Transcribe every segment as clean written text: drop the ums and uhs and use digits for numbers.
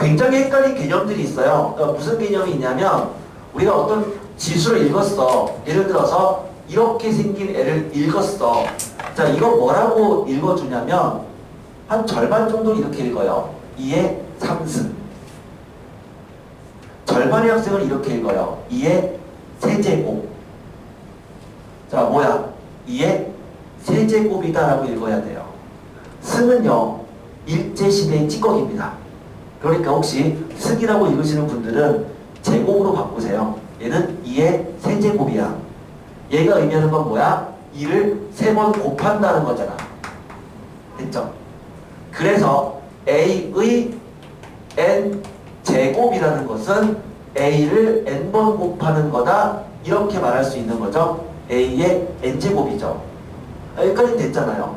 굉장히 헷갈린 개념들이 있어요. 그러니까 무슨 개념이 있냐면 우리가 어떤 지수를 읽었어. 예를 들어서 이렇게 생긴 애를 읽었어. 자, 이거 뭐라고 읽어주냐면 한 절반 정도 이렇게 읽어요. 2의 3승. 절반의 학생은 이렇게 읽어요. 2의 세제곱. 자, 뭐야? 2의 세제곱이다 라고 읽어야 돼요. 승은요, 일제시대의 찌꺼기입니다. 그러니까 혹시 승이라고 읽으시는 분들은 제곱으로 바꾸세요. 얘는 2의 세제곱이야. 얘가 의미하는 건 뭐야? 2를 3번 곱한다는 거잖아. 됐죠? 그래서 A의 n제곱이라는 것은 A를 n번 곱하는 거다. 이렇게 말할 수 있는 거죠. A의 n제곱이죠. 여기까지 됐잖아요.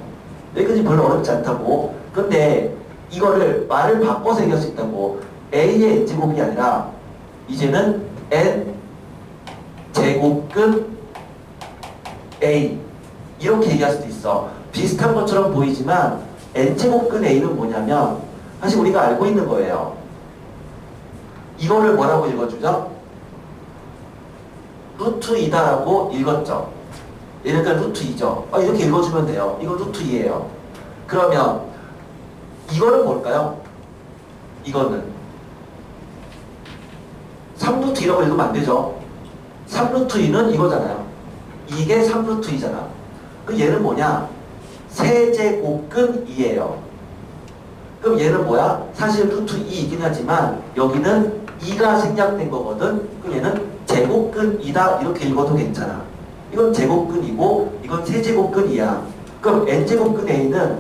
여기까지 별로 어렵지 않다고. 근데 이거를 말을 바꿔서 얘기할 수 있다고. A의 n제곱이 아니라 이제는 n제곱근 A 이렇게 얘기할 수도 있어. 비슷한 것처럼 보이지만 n제곱근 A는 뭐냐면 사실 우리가 알고 있는 거예요. 이거를 뭐라고 읽어주죠? 루트 2다라고 읽었죠. 얘네가 루트 2죠. 이렇게 읽어주면 돼요. 이거 루트 2예요. 그러면 이거는 뭘까요? 이거는 3루트 2라고 읽으면 안 되죠. 3루트 2는 이거잖아요. 이게 3루트 2잖아. 그럼 얘는 뭐냐? 세제곱근 2예요. 그럼 얘는 뭐야? 사실 루트 2이긴 하지만 여기는 2가 생략된 거거든. 그럼 얘는 제곱근 2다 이렇게 읽어도 괜찮아. 이건 제곱근이고 이건 세제곱근 2야. 그럼 n제곱근 A는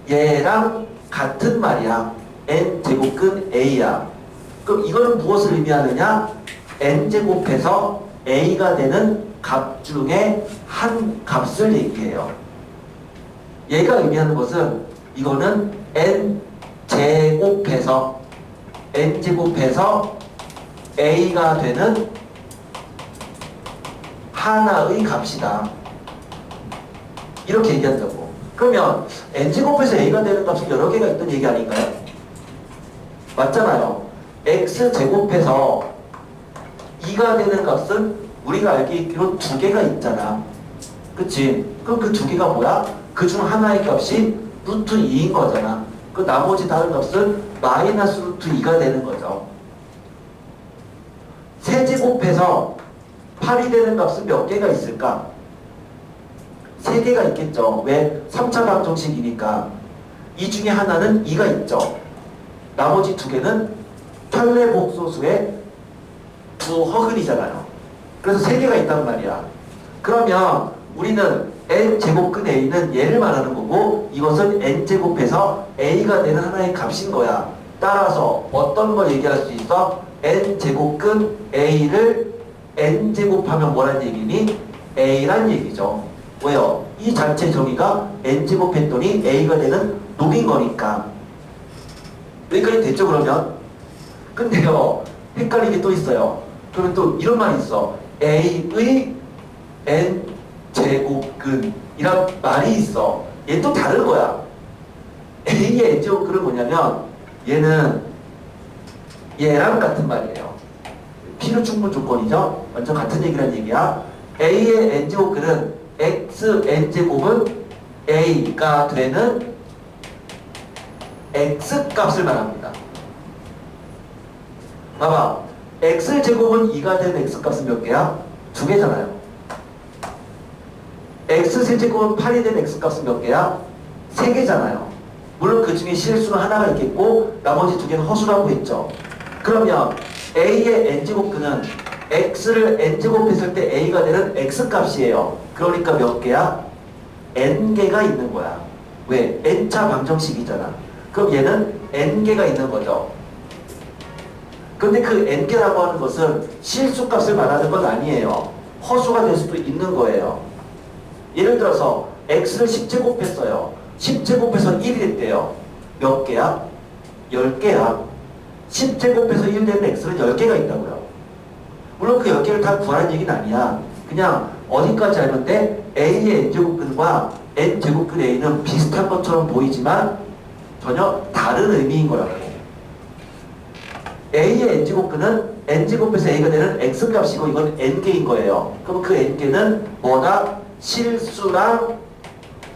얘랑 같은 말이야. n제곱근 A야. 그럼 이거는 무엇을 의미하느냐? n제곱해서 A가 되는 값 중에 한 값을 얘기해요. 얘가 의미하는 것은 이거는 n제곱해서 A가 되는 하나의 값이다. 이렇게 얘기한다고. 그러면 n제곱해서 A가 되는 값은 여러 개가 있던 얘기 아닌가요? 맞잖아요. x제곱해서 2가 되는 값은 우리가 알기로 2개가 있잖아. 그치? 그럼 그 2개가 뭐야? 그 중 하나의 값이 루트 2인 거잖아. 그 나머지 다른 값은 마이너스 루트 2가 되는 거죠. 세제곱해서 8이 되는 값은 몇 개가 있을까? 3개가 있겠죠. 왜? 3차 방정식이니까. 이 중에 하나는 2가 있죠. 나머지 2개는 편례복소수의 두 허근이잖아요. 그래서 3개가 있단 말이야. 그러면 우리는 n제곱근 A는 얘를 말하는 거고 이것은 n제곱해서 A가 되는 하나의 값인 거야. 따라서 어떤 걸 얘기할 수 있어? n제곱근 A를 n제곱하면 뭐란 얘기니? A란 얘기죠. 왜요? 이 자체 정의가 n제곱했더니 A가 되는 놈인 거니까. 여기까지 됐죠 그러면? 근데요 헷갈리게 또 있어요. 그러면 또 이런 말이 있어. A의 n제곱근이란 말이 있어. 얘 또 다른 거야. A의 n제곱근은 뭐냐면 얘는 얘랑 같은 말이에요. 필요충분 조건이죠. 완전 같은 얘기란 얘기야. A의 n제곱근은 x n제곱은 A가 되는 x값을 말합니다. 봐봐. x제곱은 2가 되는 x값은 몇 개야? 2개잖아요. x세제곱은 8이 되는 x값은 몇 개야? 3개잖아요. 물론 그 중에 실수는 하나가 있겠고 나머지 2개는 허수라고 했죠. 그러면 a의 n제곱근은 x를 n제곱했을 때 a가 되는 x값이에요. 그러니까 몇 개야? n개가 있는 거야. 왜? n차 방정식이잖아. 그럼 얘는 n개가 있는 거죠. 근데 그 n개라고 하는 것은 실수값을 말하는 건 아니에요. 허수가 될 수도 있는 거예요. 예를 들어서 x를 10제곱했어요. 10제곱해서 1이 됐대요. 몇 개야? 10개야. 10제곱해서 1 되는 x는 10개가 있다고요. 물론 그 10개를 다 구하라는 얘기는 아니야. 그냥 어디까지 알면 돼? a의 n제곱근과 n제곱근 a는 비슷한 것처럼 보이지만 전혀 다른 의미인 거라고. A의 n제곱근은 n제곱에서 A가 되는 x값이고 이건 n개인 거예요. 그럼 그 n개는 뭐다? 실수랑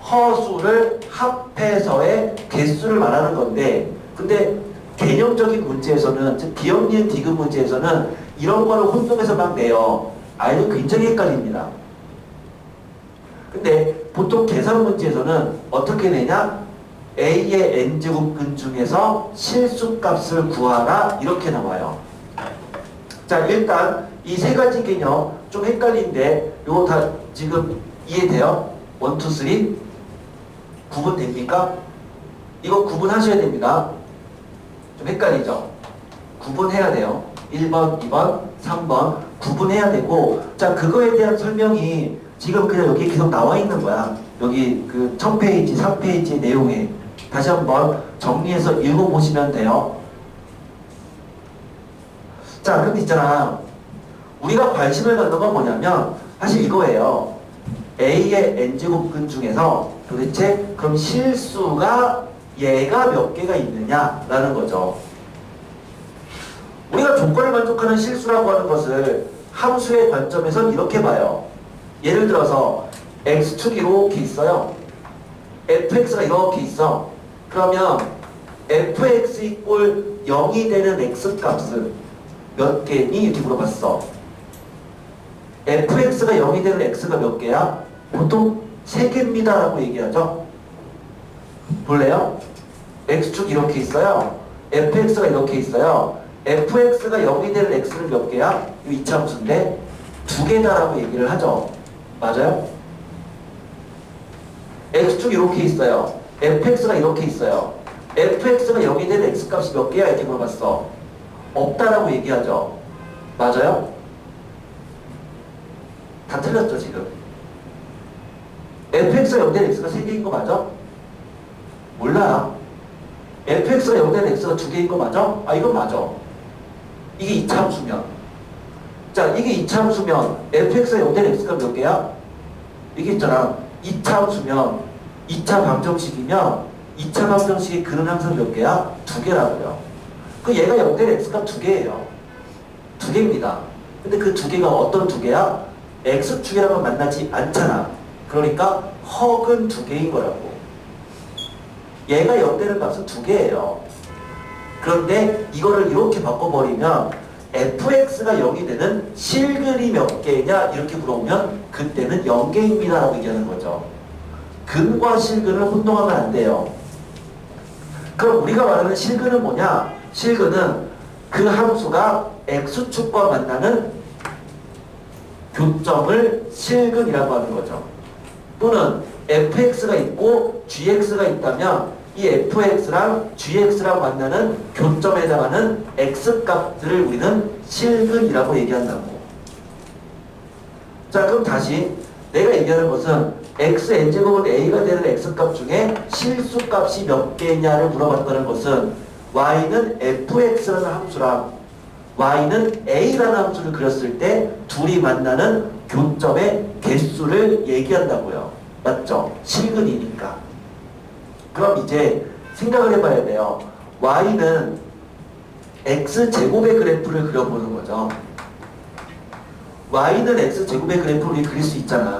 허수를 합해서의 개수를 말하는 건데, 근데 개념적인 문제에서는, 즉 비영리의 디귿 문제에서는 이런 거를 혼동해서 막 내요. 아이는 굉장히 헷갈립니다. 근데 보통 계산 문제에서는 어떻게 내냐? A의 n제곱근 중에서 실수값을 구하라 이렇게 나와요. 자, 일단 이 세 가지 개념 좀 헷갈린데 이거 다 지금 이해돼요? 1, 2, 3 구분됩니까? 이거 구분하셔야 됩니다. 좀 헷갈리죠? 구분해야 돼요. 1번, 2번, 3번 구분해야 되고, 자, 그거에 대한 설명이 지금 그냥 여기 계속 나와 있는 거야. 여기 그 1000페이지, 3페이지 내용에 다시 한번 정리해서 읽어보시면 돼요. 자, 그런데 있잖아. 우리가 관심을 갖는 건 뭐냐면 사실 이거예요. A의 n제곱근 중에서 도대체 그럼 실수가 얘가 몇 개가 있느냐라는 거죠. 우리가 조건을 만족하는 실수라고 하는 것을 함수의 관점에선 이렇게 봐요. 예를 들어서 x축이 이렇게 있어요. fx가 이렇게 있어. 그러면 fx 이꼴 0이 되는 x값은 몇 개니? 이렇게 물어봤어. fx가 0이 되는 x가 몇 개야? 보통 3개입니다 라고 얘기하죠. 볼래요? x축 이렇게 있어요. fx가 이렇게 있어요. fx가 0이 되는 x는 몇 개야? 이 이차함수인데 2개다 라고 얘기를 하죠. 맞아요? x축 이렇게 있어요. fx가 이렇게 있어요. fx가 0이 되는 x값이 몇 개야? 이렇게 물어봤어. 없다라고 얘기하죠. 맞아요? 다 틀렸죠 지금. fx가 0 되는 x가 3개인 거 맞아? 몰라. fx가 0 되는 x가 2개인 거 맞아? 아, 이건 맞아. 이게 2차 함수면. 자, 이게 2차 함수면 fx가 0 되는 x가 몇 개야? 이게 있잖아. 2차 함수면 2차 방정식이면 2차 방정식의 근은 항상 몇 개야? 2개라고요. 그 얘가 0 되는 x가 2개예요. 2개입니다. 근데 그 2개가 어떤 2개야? x축이랑은 만나지 않잖아. 그러니까 허근 2개인 거라고. 얘가 0 되는 값은 2개예요. 그런데 이거를 이렇게 바꿔버리면 fx가 0이 되는 실근이 몇 개냐 이렇게 물어보면 그때는 0개입니다 라고 얘기하는 거죠. 근과 실근을 혼동하면 안 돼요. 그럼 우리가 말하는 실근은 뭐냐? 실근은 그 함수가 x축과 만나는 교점을 실근이라고 하는 거죠. 또는 fx가 있고 gx가 있다면 이 fx랑 gx랑 만나는 교점에 해당하는 x값들을 우리는 실근이라고 얘기한다고. 자, 그럼 다시 내가 얘기하는 것은 x n제곱은 a가 되는 x값 중에 실수값이 몇 개냐를 물어봤다는 것은 y는 fx라는 함수랑 y는 a라는 함수를 그렸을 때 둘이 만나는 교점의 개수를 얘기한다고요. 맞죠? 실근이니까. 그럼 이제 생각을 해봐야 돼요. y는 x제곱의 그래프를 그려보는 거죠. y는 x제곱의 그래프를 그릴 수 있잖아.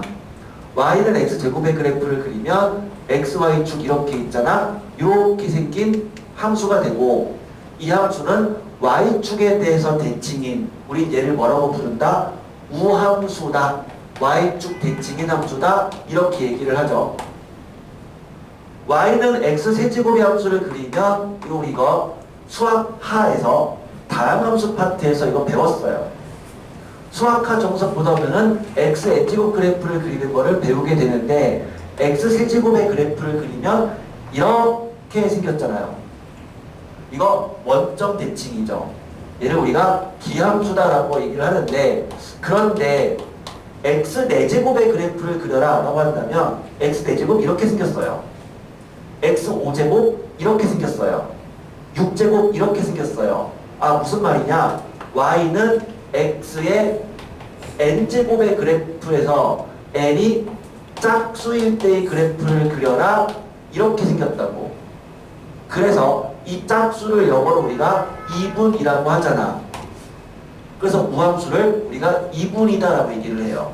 y는 x제곱의 그래프를 그리면 xy축 이렇게 있잖아. 이렇게 생긴 함수가 되고, 이 함수는 y축에 대해서 대칭인, 우리 얘를 뭐라고 부른다? 우함수다. y축 대칭인 함수다. 이렇게 얘기를 하죠. y는 x 세제곱의 함수를 그리면 이거 수학하에서 다양함수 파트에서 이거 배웠어요. 수학하 정석 보다 보면은 x n제곱 그래프를 그리는 거를 배우게 되는데, x 세제곱의 그래프를 그리면 이렇게 생겼잖아요. 이거 원점 대칭이죠. 얘를 우리가 기함수다라고 얘기를 하는데, 그런데 x 4제곱의 그래프를 그려라 라고 한다면 x 4제곱 이렇게 생겼어요. x 5제곱 이렇게 생겼어요. 6제곱 이렇게 생겼어요. 아, 무슨 말이냐? y는 x의 n제곱의 그래프에서 n이 짝수일 때의 그래프를 그려라 이렇게 생겼다고. 그래서 이 짝수를 영어로 우리가 2분이라고 하잖아. 그래서 무함수를 우리가 2분이다라고 얘기를 해요.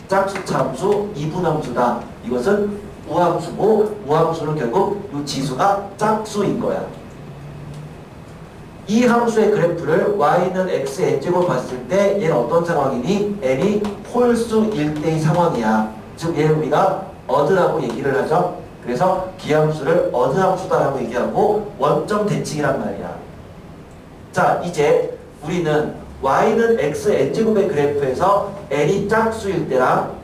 짝수 참수 2분함수다. 이것은 무함수고 무함수는 결국 이 지수가 짝수인 거야. 이 함수의 그래프를 y는 x n제곱 봤을 때 얘는 어떤 상황이니? n이 홀수일 때의 상황이야. 즉 얘를 우리가 어드라고 얘기를 하죠. 그래서 기함수를 어드함수다라고 얘기하고 원점 대칭이란 말이야. 자, 이제 우리는 y는 x n제곱의 그래프에서 n이 짝수일 때랑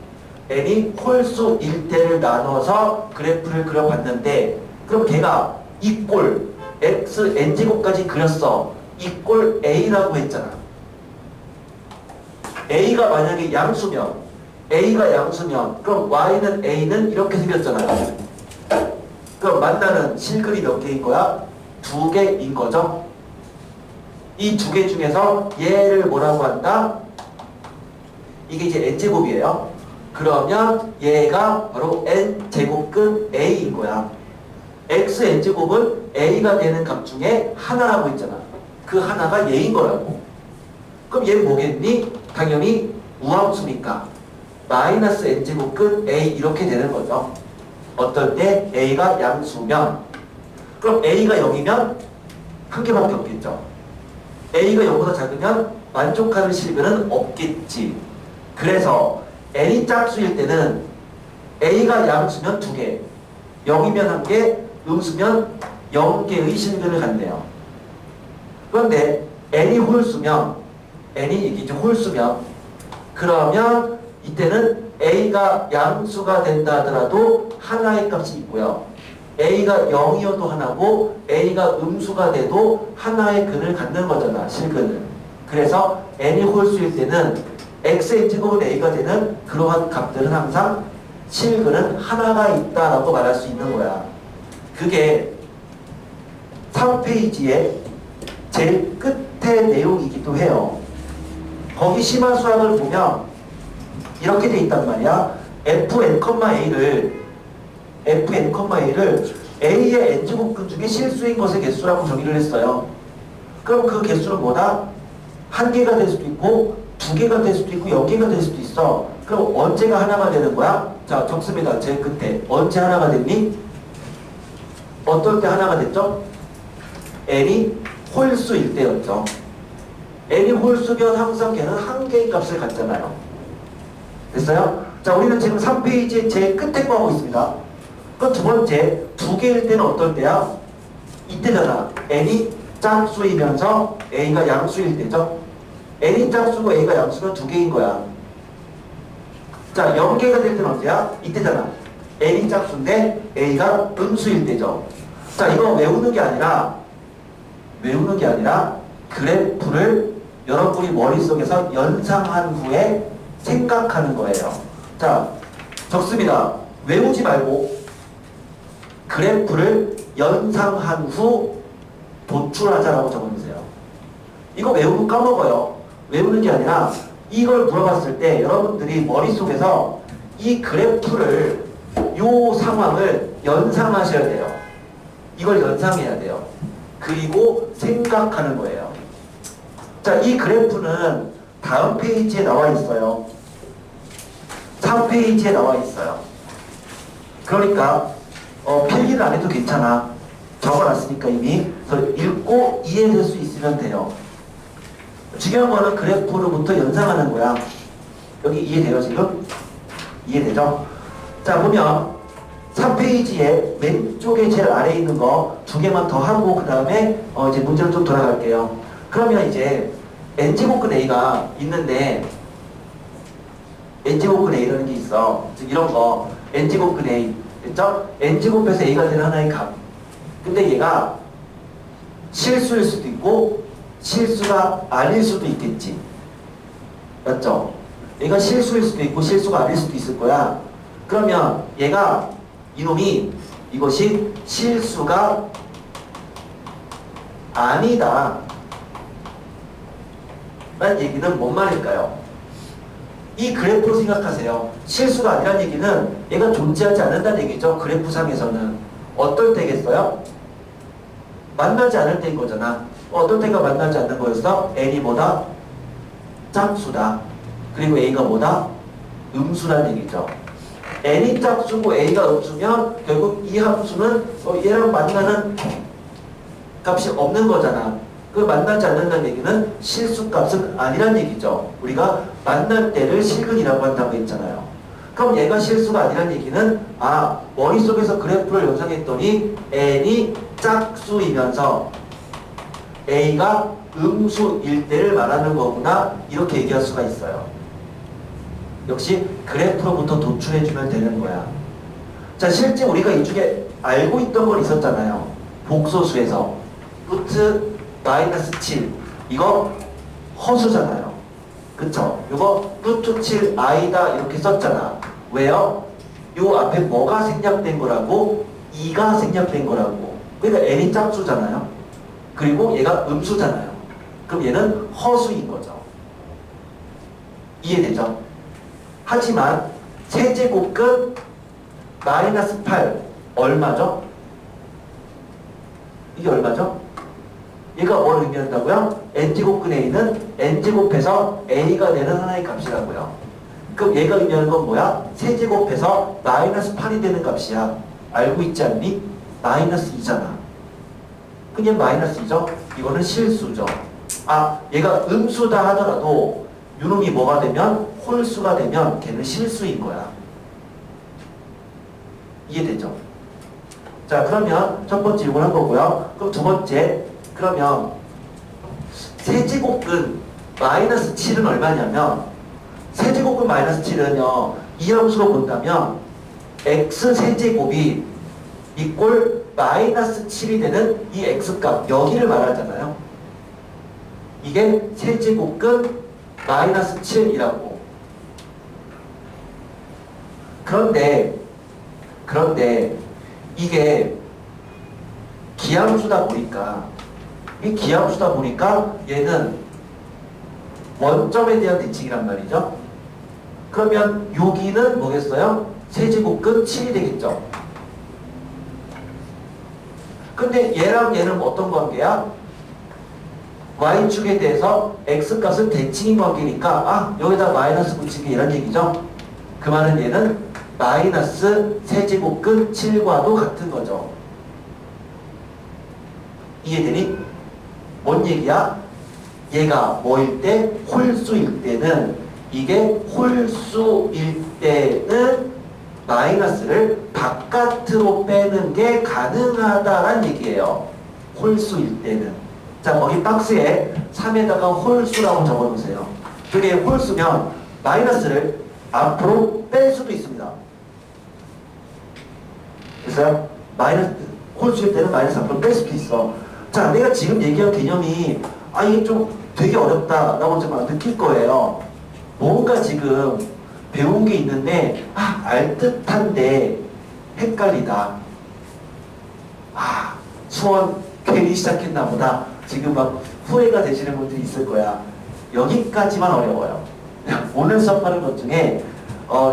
n이 홀수일 때를 나눠서 그래프를 그려봤는데, 그럼 걔가 이 꼴 x n제곱까지 그렸어. 이 꼴 a라고 했잖아. a가 만약에 양수면 그럼 y는 a는 이렇게 생겼잖아요. 그럼 만나는 실근이 몇 개인 거야? 2개인 거죠. 이 2개 중에서 얘를 뭐라고 한다? 이게 이제 n제곱이에요. 그러면 얘가 바로 n제곱근 a인 거야. x n제곱은 a가 되는 값 중에 하나라고 했잖아. 그 하나가 얘인 거라고. 그럼 얘 뭐겠니? 당연히 우함수니까 마이너스 n제곱근 a 이렇게 되는 거죠. 어떨 때 a가 양수면, 그럼 a가 0이면 한 개밖에 없겠죠. a가 0보다 작으면 만족하는 실근은 없겠지. 그래서 n이 짝수일 때는 a가 양수면 2개, 0이면 1개, 음수면 0개의 실근을 갖네요. 그런데 n이 홀수면 이게 홀수면 그러면 이때는 a가 양수가 된다 하더라도 하나의 값이 있고요. a가 0이어도 하나고 a가 음수가 돼도 하나의 근을 갖는 거잖아, 실근을. 그래서 n이 홀수일 때는 xn제곱은 a가 되는 그러한 값들은 항상 실근은 하나가 있다라고 말할 수 있는 거야. 그게 3페이지의 제일 끝의 내용이기도 해요. 거기 심화수학을 보면 이렇게 돼 있단 말이야. fn,a를 a의 n제곱근 중에 실수인 것의 개수라고 정의를 했어요. 그럼 그 개수는 뭐다? 1개가 될 수도 있고 2개가 될 수도 있고 0개가 될 수도 있어. 그럼 언제가 하나가 되는 거야? 자, 적습니다. 제일 끝에 언제 하나가 됐니? 어떨 때 하나가 됐죠? n이 홀수일 때였죠. n이 홀수면 항상 걔는 1개의 값을 갖잖아요. 됐어요? 자, 우리는 지금 3페이지 제일 끝에 거 하고 있습니다. 그 두 번째, 2개일 때는 어떨 때야? 이때잖아. n이 짝수이면서 a가 양수일 때죠. n이 짝수고 a가 양수면 2개인 거야. 자, 0개가 될 때는 언제야? 이때잖아. n이 짝수인데 a가 음수일 때죠. 자, 이거 외우는 게 아니라 그래프를 여러분이 머릿속에서 연상한 후에 생각하는 거예요. 자, 적습니다. 외우지 말고 그래프를 연상한 후 도출하자라고 적어주세요. 이거 외우면 까먹어요. 외우는 게 아니라 이걸 물어봤을 때 여러분들이 머릿속에서 이 그래프를, 요 상황을 연상하셔야 돼요. 이걸 연상해야 돼요. 그리고 생각하는 거예요. 자, 이 그래프는 다음 페이지에 나와 있어요. 3페이지에 나와 있어요. 그러니까 필기를 안 해도 괜찮아. 적어놨으니까 이미. 그래서 읽고 이해될 수 있으면 돼요. 중요한 거는 그래프로부터 연상하는 거야. 여기 이해돼요 지금? 이해되죠? 자, 보면 3페이지에 왼쪽에 제일 아래에 있는 거 2개만 더 하고 그 다음에 이제 문제로 좀 돌아갈게요. 그러면 이제 n제곱근 a가 있는데 n제곱근 a라는 게 있어. 즉 이런 거 n제곱근 a 됐죠? n제곱에서 a가 되는 하나의 값. 근데 얘가 실수일 수도 있고 실수가 아닐 수도 있겠지. 맞죠? 얘가 실수일 수도 있고 실수가 아닐 수도 있을 거야. 그러면 얘가 이것이 실수가 아니다 라는 얘기는 뭔 말일까요? 이 그래프로 생각하세요. 실수가 아니라는 얘기는 얘가 존재하지 않는다는 얘기죠. 그래프상에서는. 어떨 때겠어요? 만나지 않을 때인 거잖아. 어떤 때가 만나지 않는 거였어? n이 뭐다? 짝수다. 그리고 a가 뭐다? 음수란 얘기죠. n이 짝수고 a가 음수면 결국 이 함수는 얘랑 만나는 값이 없는 거잖아. 그 만나지 않는다는 얘기는 실수값은 아니란 얘기죠. 우리가 만날 때를 실근이라고 한다고 했잖아요. 그럼 얘가 실수가 아니란 얘기는 머릿속에서 그래프를 연상했더니 n이 짝수이면서 a가 음수일 때를 말하는 거구나, 이렇게 얘기할 수가 있어요. 역시 그래프로부터 도출해주면 되는 거야. 자, 실제 우리가 이 중에 알고 있던 건 있었잖아요. 복소수에서 루트 마이너스 7, 이거 허수잖아요. 그쵸? 이거 루트 7 i다 이렇게 썼잖아. 왜요? 요 앞에 뭐가 생략된 거라고? 2가 생략된 거라고. 그러니까 n이 짝수잖아요. 그리고 얘가 음수잖아요. 그럼 얘는 허수인 거죠. 이해되죠? 하지만 세제곱근 마이너스 8 얼마죠? 이게 얼마죠? 얘가 뭘 의미한다고요? n제곱근 a는 n제곱해서 a가 되는 하나의 값이라고요. 그럼 얘가 의미하는 건 뭐야? 세제곱해서 마이너스 8이 되는 값이야. 알고 있지 않니? 마이너스 2잖아. 그냥 마이너스 2죠? 이거는 실수죠. 얘가 음수다 하더라도 유놈이 뭐가 되면? 홀수가 되면 걔는 실수인 거야. 이해되죠? 자, 그러면 첫 번째 이걸 한 거고요. 그럼 두 번째, 그러면 세제곱근 마이너스 7은 얼마냐면, 세제곱근 마이너스 7은요, 이 함수로 본다면 x 세제곱이 이꼴 마이너스 7이 되는 이 x값, 여기를 말하잖아요. 이게 세제곱근 마이너스 7이라고. 그런데 이게 기함수다 보니까, 얘는 원점에 대한 대칭이란 말이죠. 그러면 여기는 뭐겠어요? 세제곱근 7이 되겠죠. 근데 얘랑 얘는 어떤 관계야? y축에 대해서 x값은 대칭인 관계니까 여기다 마이너스 붙이기, 이런 얘기죠. 그 말은 얘는 마이너스 세제곱근 7과도 같은 거죠. 이해되니? 뭔 얘기야? 얘가 뭐일 때? 홀수일 때는, 이게 홀수일 때는 마이너스를 바깥으로 빼는 게 가능하다란 얘기예요. 홀수일 때는. 자, 거기 박스에 3에다가 홀수라고 적어놓으세요. 그게 홀수면 마이너스를 앞으로 뺄 수도 있습니다. 됐어요? 홀수일 때는 마이너스 앞으로 뺄 수도 있어. 자, 내가 지금 얘기한 개념이 이게 좀 되게 어렵다라고 좀 느낄 거예요. 뭔가 지금 배운 게 있는데 알 듯한데 헷갈리다. 수원 괜히 시작했나 보다. 지금 막 후회가 되시는 분들이 있을 거야. 여기까지만 어려워요. 오늘 수업하는 것 중에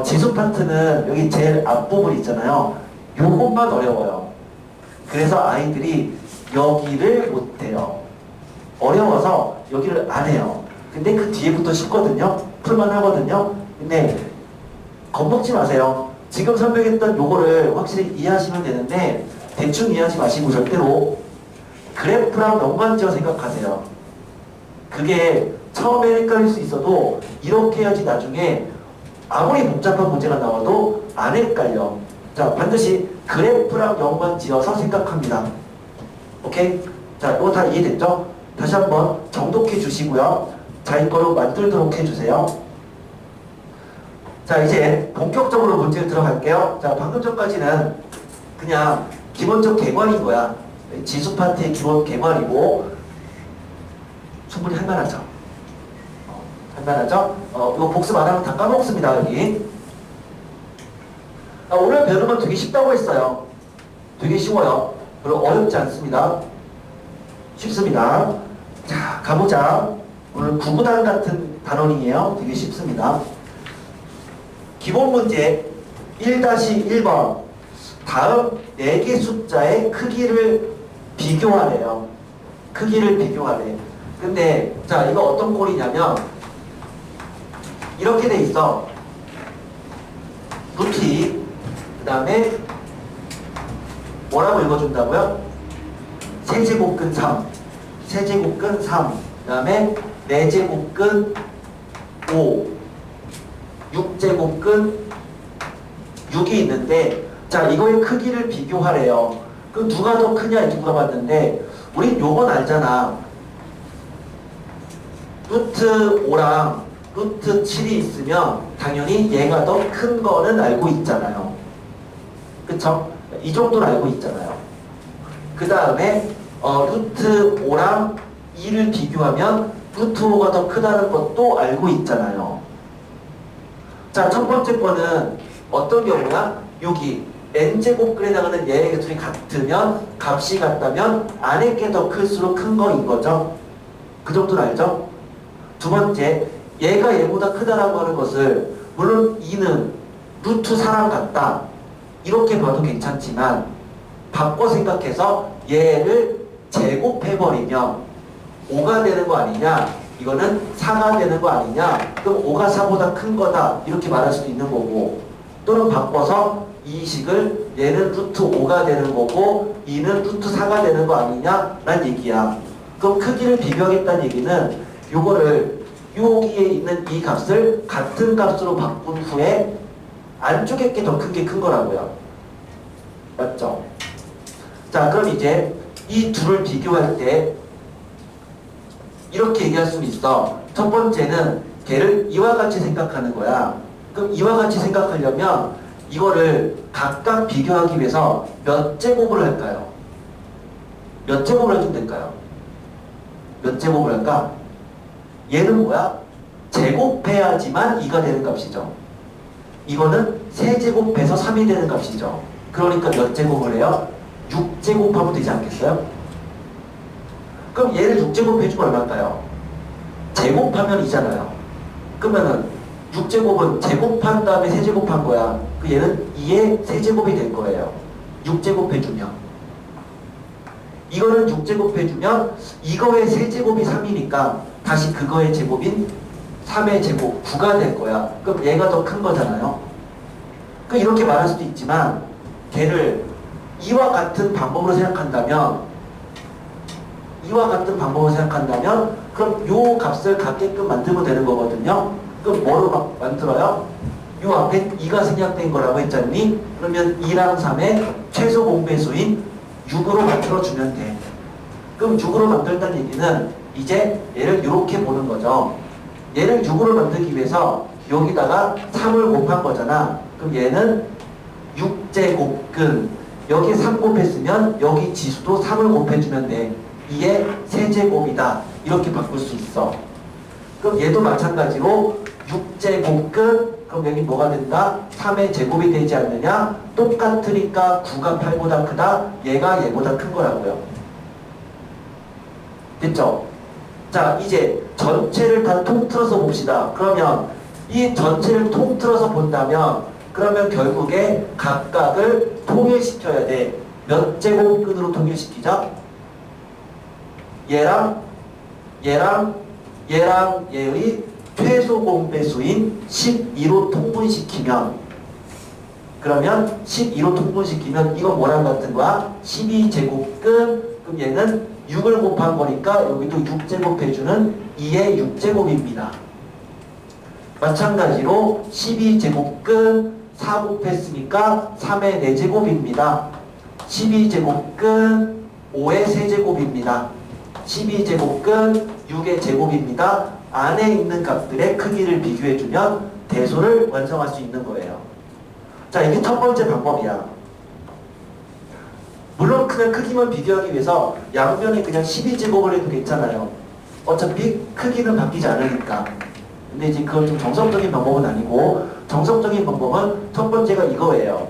지수 파트는 여기 제일 앞부분 있잖아요. 요것만 어려워요. 그래서 아이들이 여기를 못해요. 어려워서 여기를 안 해요. 근데 그 뒤에부터 쉽거든요. 풀만 하거든요. 근데 겁먹지 마세요. 지금 설명했던 요거를 확실히 이해하시면 되는데, 대충 이해하지 마시고 절대로 그래프랑 연관지어 생각하세요. 그게 처음에 헷갈릴 수 있어도 이렇게 해야지 나중에 아무리 복잡한 문제가 나와도 안 헷갈려. 자, 반드시 그래프랑 연관지어서 생각합니다. 오케이? 자, 이거 다 이해됐죠? 다시 한번 정독해 주시고요. 자기 거로 만들도록 해주세요. 자, 이제 본격적으로 문제를 들어갈게요. 자, 방금 전까지는 그냥 기본적 개괄인 거야. 지수 파트의 기본 개괄이고 충분히 할만하죠. 할만하죠? 이거 복습 안 하면 다 까먹습니다, 여기. 오늘 배우는 건 되게 쉽다고 했어요. 되게 쉬워요. 그리고 어렵지 않습니다. 쉽습니다. 자, 가보자. 오늘 구구단 같은 단원이에요. 되게 쉽습니다. 기본 문제 1-1번. 다음 4개 숫자의 크기를 비교하래요. 크기를 비교하래. 근데 자 이거 어떤 꼴이냐면 이렇게 돼 있어. 루트 2, 그 다음에 뭐라고 읽어준다고요? 세제곱근 3, 세제곱근 3, 그 다음에 4제곱근 5, 6제곱근 6이 있는데 자 이거의 크기를 비교하래요. 그럼 누가 더 크냐 이렇게 물어봤는데 우린 요건 알잖아. 루트 5랑 루트 7이 있으면 당연히 얘가 더 큰 거는 알고 있잖아요. 그쵸? 이 정도는 알고 있잖아요. 그 다음에 루트 5랑 2를 비교하면 루트 5가 더 크다는 것도 알고 있잖아요. 자, 첫 번째 거는 어떤 경우야? 여기 n제곱근에 해당하는 얘의 둘이 같으면 값이 같다면 안에 게 더 클수록 큰 거인 거죠. 그 정도는 알죠? 두 번째, 얘가 얘보다 크다라고 하는 것을 물론 2는 루트 4랑 같다 이렇게 봐도 괜찮지만 바꿔 생각해서 얘를 제곱해버리면 5가 되는 거 아니냐, 이거는 4가 되는 거 아니냐, 그럼 5가 4보다 큰 거다 이렇게 말할 수도 있는 거고, 또는 바꿔서 이 식을 얘는 루트 5가 되는 거고 2는 루트 4가 되는 거 아니냐 라는 얘기야. 그럼 크기를 비교하겠다는 얘기는 요거를 여기에 있는 이 값을 같은 값으로 바꾼 후에 안쪽에 게 더 큰 게 큰 거라고요. 맞죠? 자, 그럼 이제 이 둘을 비교할 때 이렇게 얘기할 수는 있어. 첫 번째는 걔를 이와 같이 생각하는 거야. 그럼 이와 같이 생각하려면 이거를 각각 비교하기 위해서 몇 제곱을 할까요? 몇 제곱을 해주면 될까요? 몇 제곱을 할까? 얘는 뭐야? 제곱해야지만 2가 되는 값이죠. 이거는 세제곱해서 3이 되는 값이죠. 그러니까 몇 제곱을 해요? 6제곱하면 되지 않겠어요? 그럼 얘를 6제곱 해주면 얼마일까요? 제곱하면 2잖아요. 그러면은 6제곱은 제곱한 다음에 세제곱한 거야. 그 얘는 2의 세제곱이 될 거예요. 6제곱 해주면. 이거는 6제곱 해주면 이거의 세제곱이 3이니까 다시 그거의 제곱인 3의 제곱 9가 될 거야. 그럼 얘가 더 큰 거잖아요. 그 이렇게 말할 수도 있지만 걔를 이와 같은 방법으로 생각한다면 그럼 요 값을 갖게끔 만들면 되는 거거든요. 그럼 뭐로 만들어요? 요 앞에 2가 생략된 거라고 했잖니? 그러면 2랑 3의 최소 공배수인 6으로 만들어주면 돼. 그럼 6으로 만들다는 얘기는 이제 얘를 이렇게 보는 거죠. 얘를 6으로 만들기 위해서 여기다가 3을 곱한 거잖아. 그럼 얘는 6제곱근, 여기 3 곱했으면 여기 지수도 3을 곱해주면 돼. 2의 세제곱이다 이렇게 바꿀 수 있어. 그럼 얘도 마찬가지로 6제곱근, 그럼 여기 뭐가 된다? 3의 제곱이 되지 않느냐? 똑같으니까 9가 8보다 크다. 얘가 얘보다 큰 거라고요. 됐죠? 자, 이제 전체를 다 통틀어서 봅시다. 그러면 이 전체를 통틀어서 본다면 그러면 결국에 각각을 통일시켜야 돼. 몇 제곱근으로 통일시키자? 얘랑 얘의 최소 공배수인 12로 통분시키면, 그러면 12로 통분시키면 이거 뭐랑 같은 거야? 12제곱근, 그럼 얘는 6을 곱한 거니까 여기도 6제곱 해주는 2의 6제곱입니다. 마찬가지로 12제곱근 4 곱했으니까 3의 4제곱입니다. 12제곱근 5의 세제곱입니다. 12제곱근 6의 제곱입니다. 안에 있는 값들의 크기를 비교해주면 대소를 완성할 수 있는 거예요. 자, 이게 첫 번째 방법이야. 물론 그냥 크기만 비교하기 위해서 양변에 그냥 12제곱을 해도 괜찮아요. 어차피 크기는 바뀌지 않으니까. 근데 이제 그건 좀 정석적인 방법은 아니고, 정석적인 방법은 첫 번째가 이거예요.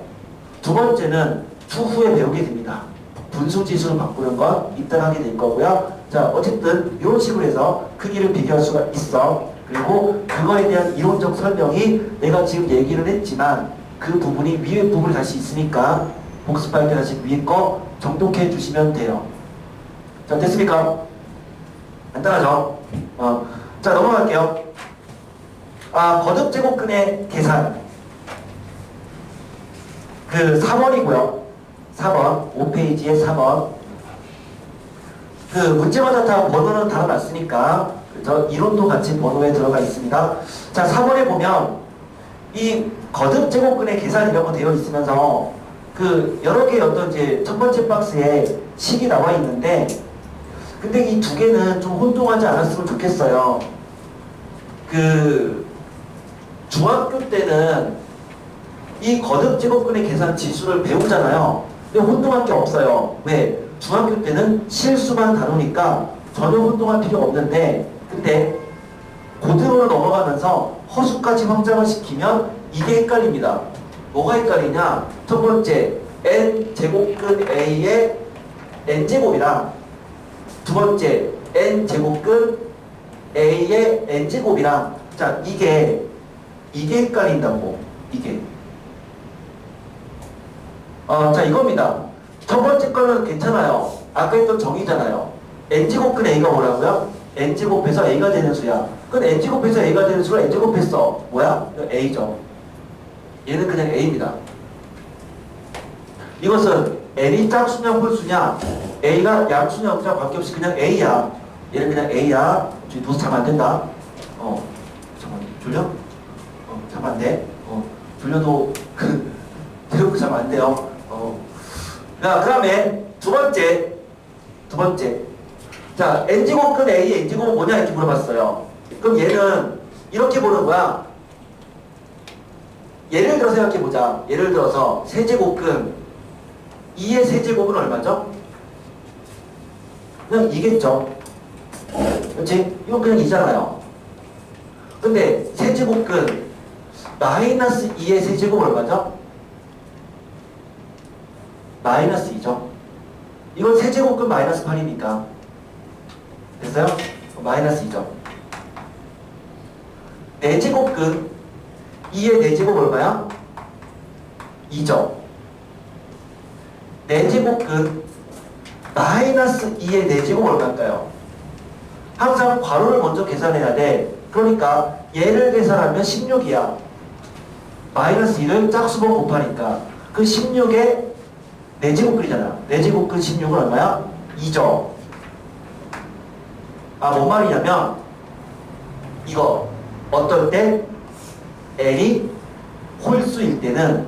두 번째는 추후에 배우게 됩니다. 분수지수로 바꾸는 건 이따 하게 될 거고요. 자, 어쨌든 이런 식으로 해서 크기를 비교할 수가 있어. 그리고 그거에 대한 이론적 설명이 내가 지금 얘기를 했지만 그 부분이 위에 부분이 다시 있으니까 복습할 때 다시 위에 거 정독해 주시면 돼요. 자, 됐습니까? 간단하죠? 자, 넘어갈게요. 거듭제곱근의 계산. 그 4번이고요. 4번. 5페이지에 4번. 그 문제마다 다 번호는 달아놨으니까 저 이론도 같이 번호에 들어가 있습니다. 자, 4번에 보면 이 거듭제곱근의 계산이라고 되어 있으면서 그 여러 개의 어떤 이제 첫 번째 박스에 식이 나와 있는데 근데 이 두 개는 좀 혼동하지 않았으면 좋겠어요. 그 중학교 때는 이 거듭제곱근의 계산 지수를 배우잖아요. 근데 혼동할 게 없어요. 왜? 중학교 때는 실수만 다루니까 전혀 혼동할 필요 없는데 근데 고등으로 넘어가면서 허수까지 확장을 시키면 이게 헷갈립니다. 뭐가 헷갈리냐? 첫 번째 n제곱근 a의 n제곱이랑 두 번째 n제곱근 a의 n제곱이랑 자 이게 헷갈린다고. 이게 자 이겁니다. 첫 번째 거는 괜찮아요. 아까 했던 정의잖아요. n제곱근 a가 뭐라고요? n제곱해서 a가 되는 수야. 그럼 n제곱해서 a가 되는 수를 n제곱했어. 뭐야? a죠. 얘는 그냥 a입니다. 이것은 n이 짝수냐 홀수냐 a가 양수냐 홀수냐 관계없이 그냥 a야. 얘는 그냥 a야. 도수 자면 안 된다. 잠깐만 졸려? 자면 안 돼. 졸려도 대놓고 자면 안 돼요. 자, 그 다음에 두 번째. 자, n제곱근 a의 n제곱은 뭐냐 이렇게 물어봤어요. 그럼 얘는 이렇게 보는 거야. 예를 들어 생각해보자. 예를 들어서 세제곱근 2의 세제곱은 얼마죠? 그냥 2겠죠. 그렇지? 이건 그냥 2잖아요. 근데 세제곱근 마이너스 2의 세제곱은 얼마죠? 마이너스 2죠. 이건 세제곱근 마이너스 8이니까 됐어요? 마이너스 2죠. 4제곱근 2의 4제곱 얼마야? 2죠. 4제곱근 마이너스 2의 4제곱 얼마일까요? 항상 괄호를 먼저 계산해야 돼. 그러니까 얘를 계산하면 16이야. 마이너스 2를 짝수번 곱하니까 그 16에 4제곱근이잖아. 4제곱근 16은 얼마야? 2죠. 뭔 말이냐면 이거 어떨 때 n이 홀수일 때는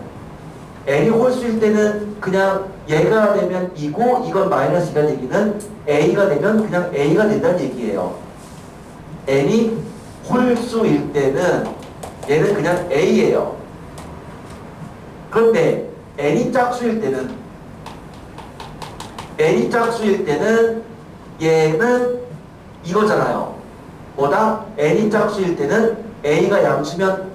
그냥 얘가 되면 2고 이건 마이너스 2가 되기는 a가 되면 그냥 a가 된다는 얘기예요. n이 홀수일 때는 얘는 그냥 a예요. 그런데 n이 짝수일 때는 얘는 이거잖아요. 뭐다? n이 짝수일 때는 a가 양수면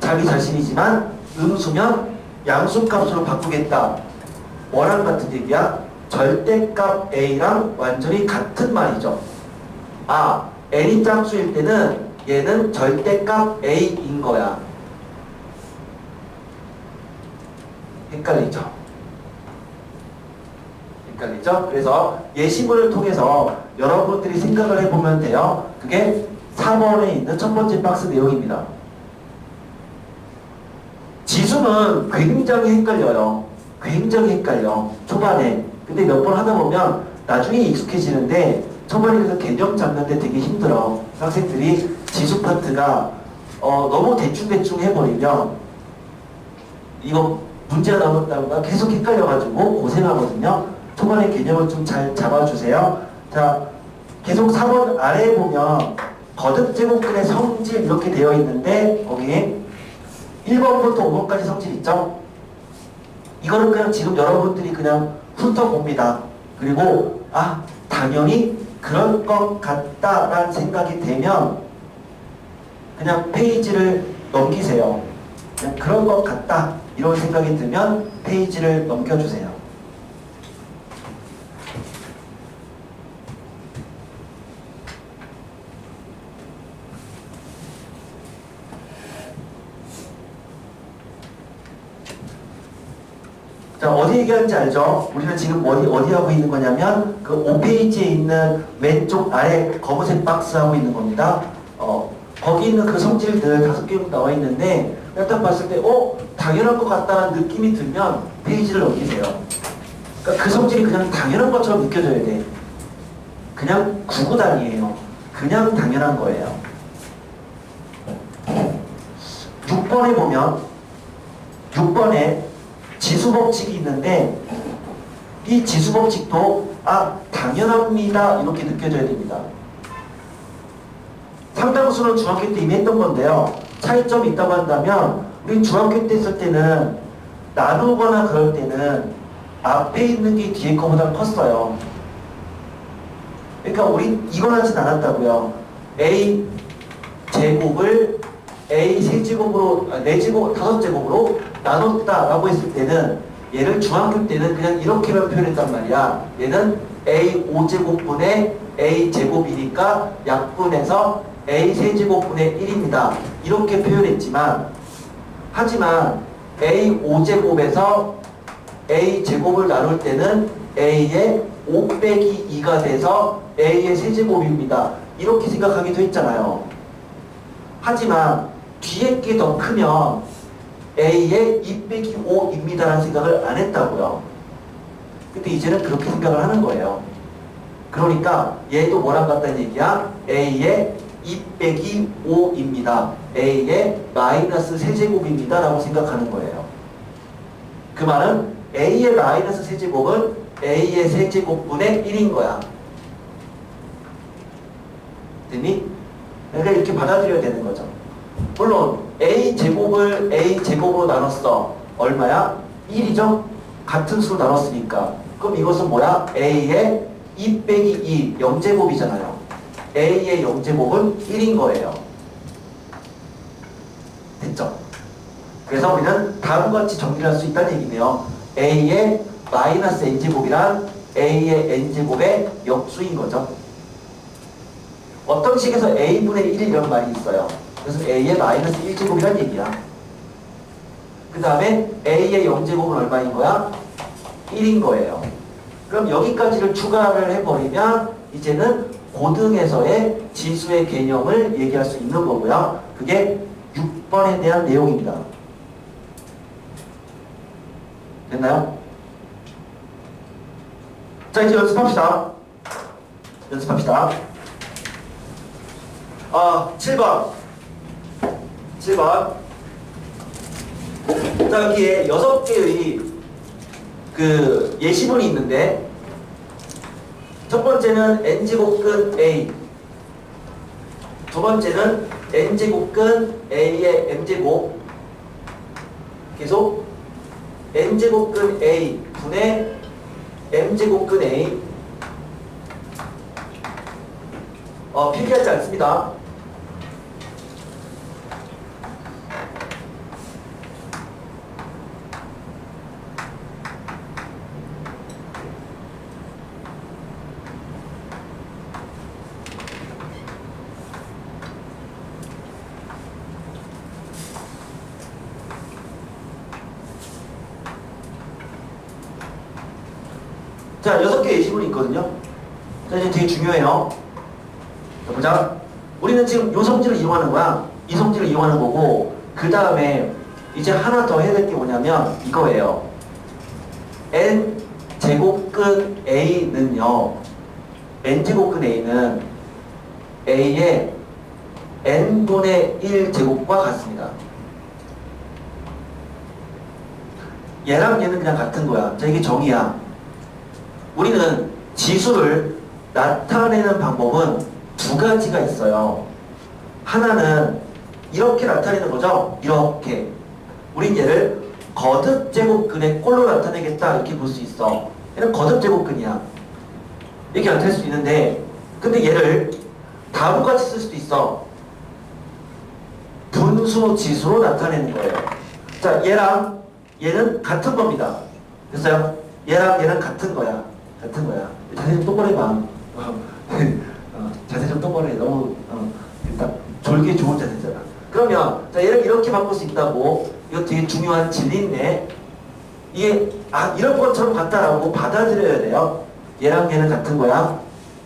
자기 자신이지만 음수면 양수값으로 바꾸겠다. 뭐랑 같은 얘기야? 절대값 a랑 완전히 같은 말이죠. n이 짝수일 때는 얘는 절대값 a인 거야. 헷갈리죠? 그래서 예시문을 통해서 여러분들이 생각을 해보면 돼요. 그게 4번에 있는 첫 번째 박스 내용입니다. 지수는 굉장히 헷갈려요. 초반에. 근데 몇 번 하다 보면 나중에 익숙해지는데 초반에 그래서 개념 잡는데 되게 힘들어. 학생들이 지수 파트가 너무 대충 해버리면 이거 문제가 나온다고 계속 헷갈려가지고 고생하거든요. 초반에 개념을 좀 잘 잡아주세요. 자, 계속 4번 아래에 보면 거듭제곱근의 성질 이렇게 되어 있는데 거기에 1번부터 5번까지 성질 있죠? 이거는 그냥 지금 여러분들이 그냥 훑어봅니다. 그리고 당연히 그럴 것 같다라는 생각이 되면 그냥 페이지를 넘기세요. 그냥 그럴 것 같다 이런 생각이 들면 페이지를 넘겨주세요. 자, 어디 얘기하는지 알죠? 우리는 지금 어디 하고 있는 거냐면 그 5페이지에 있는 왼쪽 아래 검은색 박스 하고 있는 겁니다. 거기 있는 그 성질들 5개 나와 있는데 딱 봤을 때 당연한 것 같다는 느낌이 들면 페이지를 넘기세요. 그러니까 그 성질이 그냥 당연한 것처럼 느껴져야 돼. 그냥 구구단이에요. 그냥 당연한 거예요. 6번에 보면 6번에 지수법칙이 있는데 이 지수법칙도 당연합니다 이렇게 느껴져야 됩니다. 상당수는 중학교 때 이미 했던 건데요. 차이점이 있다고 한다면 우리 중학교 때 했을 때는 나누거나 그럴 때는 앞에 있는 게 뒤에 거보다 컸어요. 그러니까 우리 이걸 하진 않았다고요. A 제곱을 A 세제곱으로 4제곱, 5제곱으로 나눴다라고 했을 때는 얘를 중학교 때는 그냥 이렇게만 표현했단 말이야. 얘는 A 5제곱분의 A 제곱이니까 약분해서 A 세제곱분의 1입니다. 이렇게 표현했지만 하지만 A 5제곱에서 A 제곱을 나눌 때는 A의 5 빼기 2가 돼서 A의 세제곱입니다. 이렇게 생각하기도 했잖아요. 하지만 뒤에 게 더 크면 A의 2 빼기 5입니다 라는 생각을 안 했다고요. 근데 이제는 그렇게 생각을 하는 거예요. 그러니까 얘도 뭐랑 같다는 얘기야? A의 2 빼기 5입니다. A의 마이너스 세제곱입니다 라고 생각하는 거예요. 그 말은 A의 마이너스 세제곱은 A의 세제곱분의 1인 거야. 됐니? 그러니까 이렇게 받아들여야 되는 거죠. 물론 A 제곱을 A 제곱으로 나눴어. 얼마야? 1이죠? 같은 수로 나눴으니까. 그럼 이것은 뭐야? A의 2 빼기 2, 0제곱이잖아요. A의 0제곱은 1인 거예요. 됐죠? 그래서 우리는 다음과 같이 정리할 수 있다는 얘기네요. A의 마이너스 n제곱이란 A의 n제곱의 역수인 거죠. 어떤 식에서 A분의 1 이런 말이 있어요. 그래서 A의 마이너스 1제곱이란 얘기야. 그 다음에 A의 0제곱은 얼마인 거야? 1인 거예요. 그럼 여기까지를 추가를 해버리면 이제는 고등에서의 지수의 개념을 얘기할 수 있는 거고요. 그게 6번에 대한 내용입니다. 됐나요? 자, 이제 연습합시다. 7번. 자, 여기에 6개의 그 예시문이 있는데, 첫 번째는 n제곱근 A, 두 번째는 n제곱근 A의 m제곱, 계속 n제곱근 A 분의 m제곱근 A. 필기하지 않습니다. 자, 6개의 예시문이 있거든요. 자, 이제 되게 중요해요. 자, 보자. 우리는 지금 요 성질을 이용하는 거야. 이 성질을 이용하는 거고, 그 다음에 이제 하나 더 해야 될 게 뭐냐면 이거예요. n제곱근 A는요. n제곱근 A는 A의 n분의 1제곱과 같습니다. 얘랑 얘는 그냥 같은 거야. 자, 이게 정의야. 우리는 지수를 나타내는 방법은 두 가지가 있어요. 하나는 이렇게 나타내는 거죠. 이렇게. 우린 얘를 거듭제곱근의 꼴로 나타내겠다 이렇게 볼 수 있어. 얘는 거듭제곱근이야. 이렇게 나타낼 수 있는데, 근데 얘를 다음같이 쓸 수도 있어. 분수 지수로 나타내는 거예요. 자, 얘랑 얘는 같은 겁니다. 됐어요? 얘랑 얘는 같은 거야. 자세 좀 똑바로 해봐. 자세 좀 똑바로 해. 너무 일단 졸기 좋은 자세잖아. 그러면 자, 얘를 이렇게 바꿀 수 있다고. 이거 되게 중요한 진리인데, 이게 이런 것처럼 같다라고 받아들여야 돼요. 얘랑 얘는 같은 거야.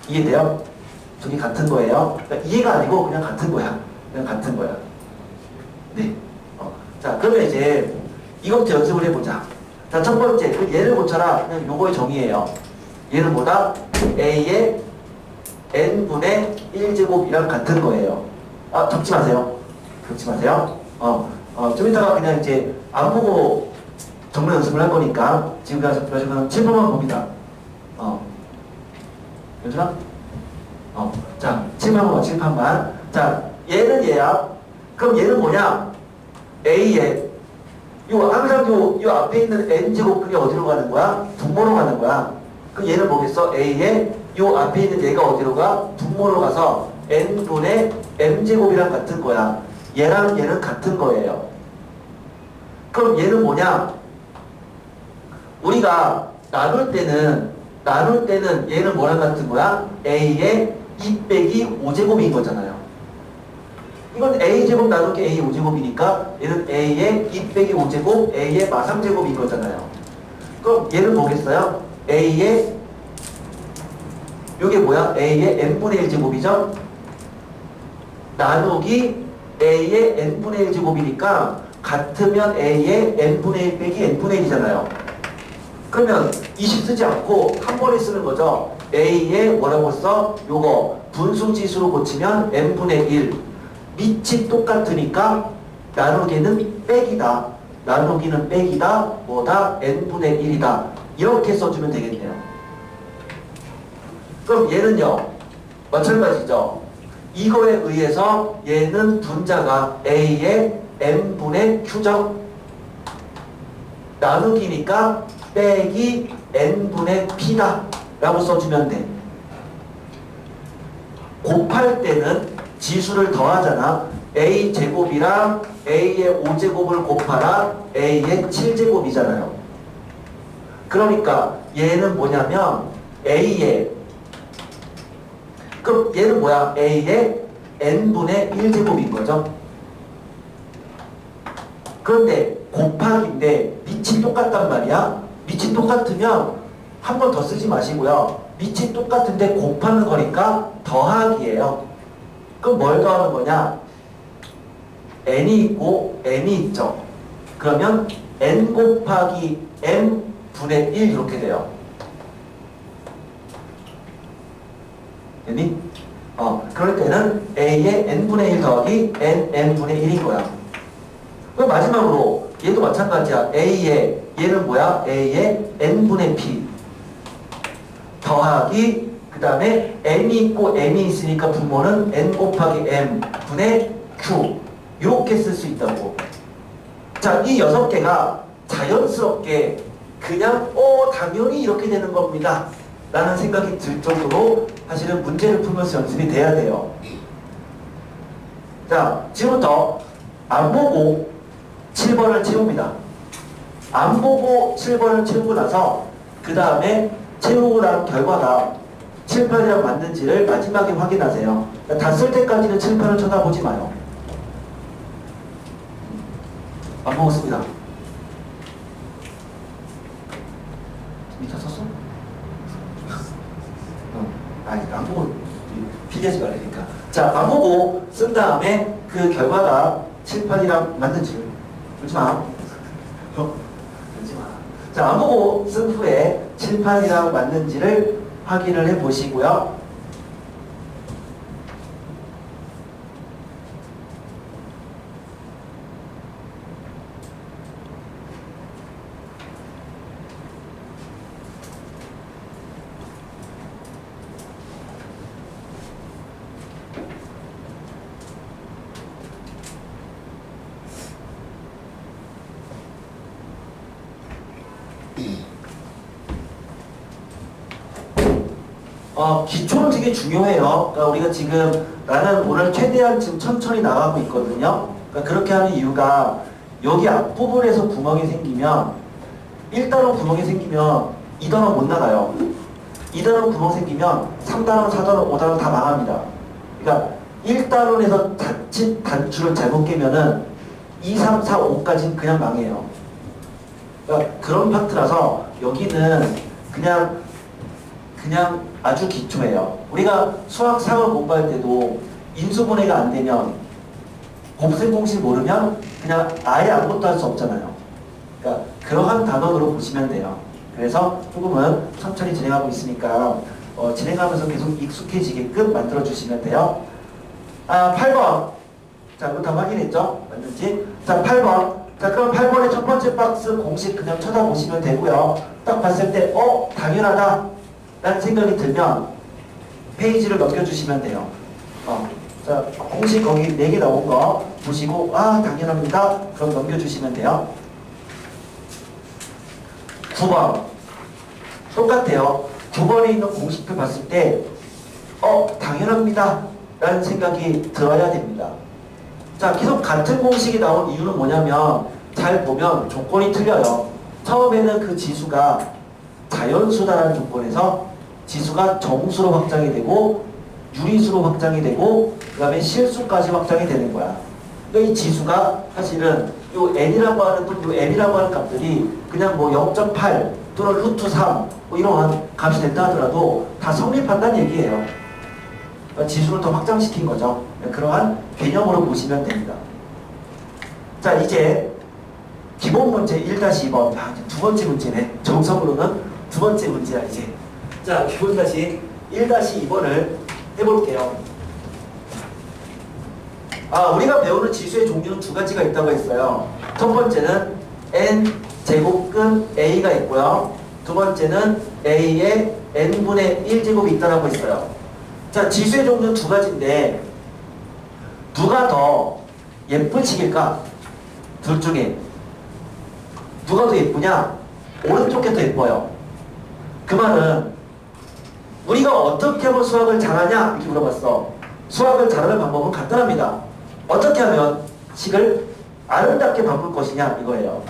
이해돼요? 저기 같은 거예요. 그러니까 이해가 아니고 그냥 같은 거야. 그냥 같은 거야. 네. 자, 그러면 이제 이것부터 연습을 해보자. 자, 첫 번째, 그 얘를 고쳐라. 그냥 요거의 정의예요. 얘는 뭐다? A의 n분의 1제곱이랑 같은 거예요. 적지 마세요. 적지 마세요. 좀 이따가 그냥 이제 안 보고 정리 연습을 할 거니까 지금까지 그러시면 칠판만 봅니다. 연준아? 자, 칠판만. 자, 얘는 얘야. 그럼 얘는 뭐냐? A에 항상 요 앞에 있는 n제곱근이 어디로 가는 거야? 분모로 가는 거야. 그럼 얘는 뭐겠어? A에 요 앞에 있는 얘가 어디로 가? 분모로 가서 n분의 m제곱이랑 같은 거야. 얘랑 얘는 같은 거예요. 그럼 얘는 뭐냐? 우리가 나눌 때는 얘는 뭐랑 같은 거야? A의 2 빼기 5제곱인 거잖아요. 이건 A제곱 나누기 A 5제곱이니까 얘는 A의 2 빼기 5제곱, A의 마삼제곱인 거잖아요. 그럼 얘는 뭐겠어요? A의 요게 뭐야? A의 n분의 1제곱이죠? 나누기 A의 n분의 1제곱이니까 같으면 A의 n분의 1 빼기 n분의 1이잖아요. 그러면 20 쓰지 않고 한 번에 쓰는 거죠. A의 뭐라고 써? 요거 분수지수로 고치면 n분의 1. 밑이 똑같으니까 나누기는 빼기다. 나누기는 빼기다. 뭐다? n분의 1이다. 이렇게 써주면 되겠네요. 그럼 얘는요. 마찬가지죠. 이거에 의해서 얘는 분자가 A의 n분의 q죠. 나누기니까 빼기 n분의 p다 라고 써주면 돼. 곱할 때는 지수를 더하잖아. A제곱이랑 A의 5제곱을 곱하라 A의 7제곱이잖아요. 그러니까 얘는 뭐냐면 그럼 얘는 뭐야? A의 n분의 1제곱인 거죠. 그런데 곱하기인데 밑이 똑같단 말이야. 밑이 똑같으면 한 번 더 쓰지 마시고요. 밑이 똑같은데 곱하는 거니까 더하기예요. 그럼 뭘 더하는 거냐? n이 있고 m이 있죠. 그러면 n 곱하기 m 분의 1 이렇게 돼요. 됐니? 그럴 때는 a의 n분의 1 더하기 nm분의 1인 거야. 그럼 마지막으로 얘도 마찬가지야. 얘는 뭐야? A의 n분의 p 더하기 그 다음에 n이 있고 m이 있으니까 분모는 n 곱하기 m 분의 q 이렇게 쓸 수 있다고. 자, 이 6개가 자연스럽게 그냥 당연히 이렇게 되는 겁니다 라는 생각이 들 정도로 사실은 문제를 풀면서 연습이 돼야 돼요. 자, 지금부터 안 보고 7번을 채웁니다. 안 보고 7번을 채우고 나서 그 다음에 채우고 난 결과가 칠판이랑 맞는지를 마지막에 확인하세요. 다 쓸 때까지는 칠판을 쳐다보지 마요. 안 보고 씁니다. 밑에 썼어? 안 보고 피하지 말라니까. 자, 안 보고 쓴 다음에 그 결과가 칠판이랑 맞는지를 그러지 마. 그러지 마. 자, 안 보고 쓴 후에 칠판이랑 맞는지를 확인을 해 보시고요. 기초는 되게 중요해요. 그러니까 우리가 지금 나는 오늘 최대한 지금 천천히 나가고 있거든요. 그러니까 그렇게 하는 이유가 여기 앞부분에서 구멍이 생기면 1단원 구멍이 생기면 2단원 못 나가요. 2단원 구멍 생기면 3단원, 4단원, 5단원 다 망합니다. 그러니까 1단원에서 자칫 단추를 잘못 깨면은 2, 3, 4, 5까지는 그냥 망해요. 그러니까 그런 파트라서 여기는 그냥 아주 기초예요. 우리가 수학 4을 공부할 때도 인수분해가 안 되면 곱셈 공식 모르면 그냥 아예 아무것도 할 수 없잖아요. 그러니까 그러한 단원으로 보시면 돼요. 그래서 조금은 천천히 진행하고 있으니까 진행하면서 계속 익숙해지게끔 만들어주시면 돼요. 8번. 자, 이거 다 확인했죠? 맞는지? 자, 8번. 자, 그럼 8번의 첫 번째 박스 공식 그냥 쳐다보시면 되고요. 딱 봤을 때, 당연하다. 라는 생각이 들면 페이지를 넘겨주시면 돼요. 자, 공식 거기 4개 나온 거 보시고, 당연합니다. 그럼 넘겨주시면 돼요. 9번. 똑같아요. 9번에 있는 공식표 봤을 때, 당연합니다. 라는 생각이 들어야 됩니다. 자, 계속 같은 공식이 나온 이유는 뭐냐면, 잘 보면 조건이 틀려요. 처음에는 그 지수가 자연수다라는 조건에서 지수가 정수로 확장이 되고, 유리수로 확장이 되고, 그 다음에 실수까지 확장이 되는 거야. 그러니까 이 지수가 사실은 요 n이라고 하는 또 요 m이라고 하는 값들이 그냥 뭐 0.8 또는 루트 3 뭐 이러한 값이 된다 하더라도 다 성립한다는 얘기예요. 그러니까 지수를 더 확장시킨 거죠. 그러한 개념으로 보시면 됩니다. 자, 이제 기본 문제 1-2번. 이제 두 번째 문제네. 정석으로는 두 번째 문제야 이제. 자, 기본 다시 1-2번을 해볼게요. 우리가 배우는 지수의 종류는 두 가지가 있다고 했어요. 첫 번째는 n제곱근 a가 있고요. 두 번째는 a의 n분의 1제곱이 있다고 했어요. 자, 지수의 종류는 두 가지인데 누가 더 예쁜 식일까? 둘 중에 누가 더 예쁘냐? 오른쪽 게 더 예뻐요. 그 말은 우리가 어떻게 하면 수학을 잘하냐? 이렇게 물어봤어. 수학을 잘하는 방법은 간단합니다. 어떻게 하면 식을 아름답게 바꿀 것이냐 이거예요.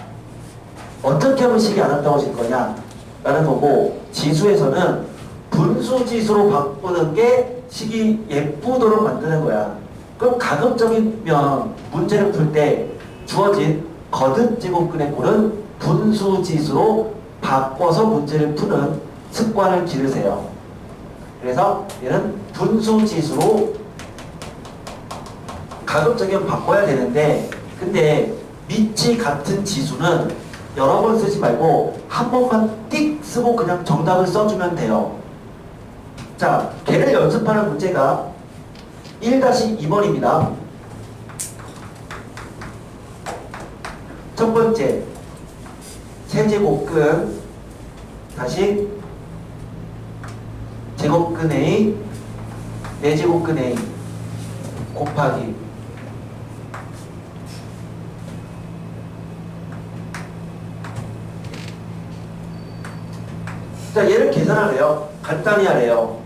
어떻게 하면 식이 아름다워질 거냐 라는 거고, 지수에서는 분수지수로 바꾸는 게 식이 예쁘도록 만드는 거야. 그럼 가급적이면 문제를 풀 때 주어진 거듭제곱근의 꼴은 분수지수로 바꿔서 문제를 푸는 습관을 기르세요. 그래서 얘는 분수지수로 가급적이면 바꿔야 되는데, 근데 밑이 같은 지수는 여러 번 쓰지 말고 한 번만 띡 쓰고 그냥 정답을 써주면 돼요. 자, 걔를 연습하는 문제가 1-2번입니다. 첫 번째, 세제곱근 다시 제곱근 A, 4제곱근 A 곱하기 자, 얘를 계산하래요. 간단히 하래요.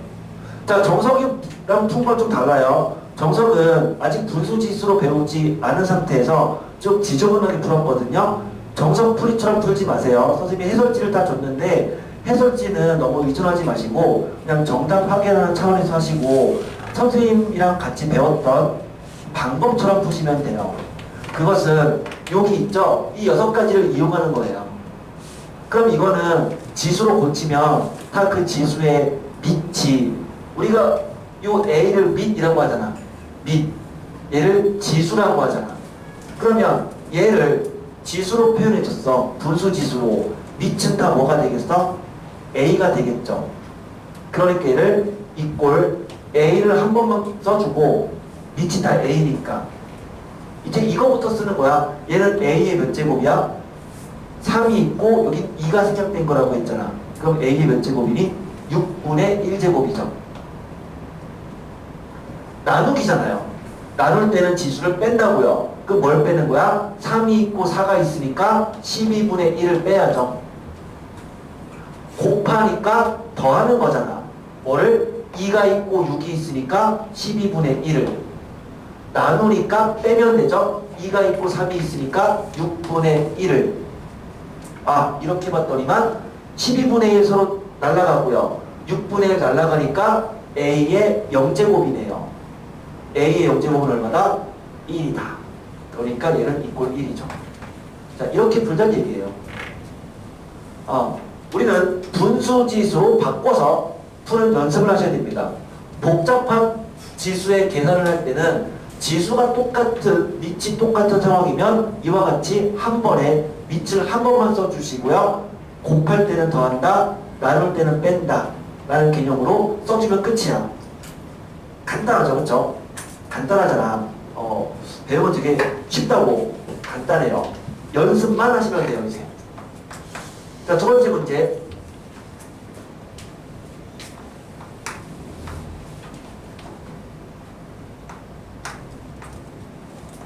자, 정석이랑 퉁과 좀 달라요. 정석은 아직 분수지수로 배우지 않은 상태에서 좀 지저분하게 풀었거든요. 정석 풀이처럼 풀지 마세요. 선생님이 해설지를 다 줬는데 해설지는 너무 의존하지 마시고 그냥 정답 확인하는 차원에서 하시고 선생님이랑 같이 배웠던 방법처럼 푸시면 돼요. 그것은 여기 있죠? 이 6가지를 이용하는 거예요. 그럼 이거는 지수로 고치면 다 그 지수의 밑이, 우리가 요 A를 밑이라고 하잖아. 밑. 얘를 지수라고 하잖아. 그러면 얘를 지수로 표현해줬어. 분수지수로. 밑은 다 뭐가 되겠어? A가 되겠죠. 그러니까 얘를 이꼴 A를 한 번만 써주고 밑이 다 A니까 이제 이거부터 쓰는 거야. 얘는 A의 몇 제곱이야? 3이 있고 여기 2가 생략된 거라고 했잖아. 그럼 A의 몇 제곱이니? 6분의 1제곱이죠. 나누기잖아요. 나눌 때는 지수를 뺀다고요. 그럼 뭘 빼는 거야? 3이 있고 4가 있으니까 12분의 1을 빼야죠. 곱하니까 더하는 거잖아. 뭐를? 2가 있고 6이 있으니까 12분의 1을. 나누니까 빼면 되죠. 2가 있고 3이 있으니까 6분의 1을. 이렇게 봤더니만 12분의 1 서로 날라가고요. 6분의 1 날라가니까 A의 0제곱이네요. A의 0제곱은 얼마다? 1이다. 그러니까 얘는 이꼴 1이죠. 자, 이렇게 풀자는 얘기예요. 우리는 분수지수로 바꿔서 푸는 연습을 하셔야 됩니다. 복잡한 지수의 계산을 할 때는 지수가 똑같은, 밑이 똑같은 상황이면 이와 같이 한 번에 밑을 한 번만 써주시고요. 곱할 때는 더한다, 나눌 때는 뺀다 라는 개념으로 써주면 끝이야. 간단하죠, 그렇죠? 간단하잖아. 배우면 되게 쉽다고. 간단해요. 연습만 하시면 돼요, 이제. 자, 두 번째 문제.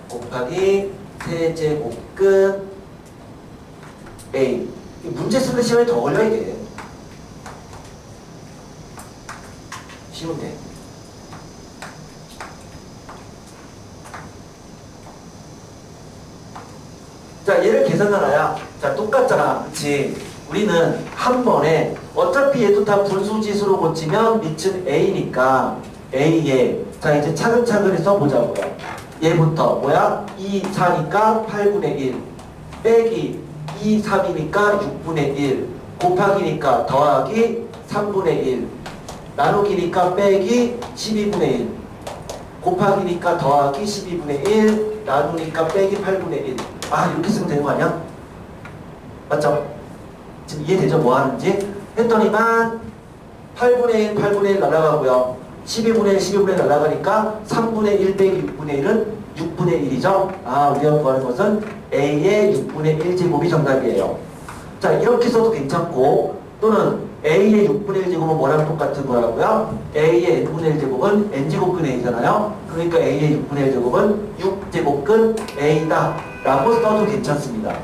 곱하기 세제곱 끝 A. 문제 쓰는 시간이 더 걸려, 이게. 쉬운데. 자, 얘를 계산하라야. 자, 똑같잖아. 그치? 우리는 한 번에, 어차피 얘도 다 분수지수로 고치면 밑은 A니까, A에. 자, 이제 차근차근히 써보자고요. 얘부터, 뭐야? 2, 4니까 8분의 1. 빼기 2, 3이니까 6분의 1. 곱하기니까 더하기 3분의 1. 나누기니까 빼기 12분의 1. 곱하기니까 더하기 12분의 1. 나누니까 빼기 8분의 1. 이렇게 쓰면 되는 거 아니야? 맞죠? 지금 이해되죠? 뭐 하는지? 했더니만 8분의 1, 8분의 1 날아가고요. 12분의 1, 12분의 1 날아가니까 3분의 1 빼기 6분의 1은 6분의 1이죠? 우리가 구하는 것은 A의 6분의 1제곱이 정답이에요. 자, 이렇게 써도 괜찮고, 또는 A의 6분의 1제곱은 뭐랑 똑같은 거라고요? A의 N분의 1제곱은 N제곱근 A잖아요? 그러니까 A의 6분의 1제곱은 6제곱근 A다 라고 써도 괜찮습니다.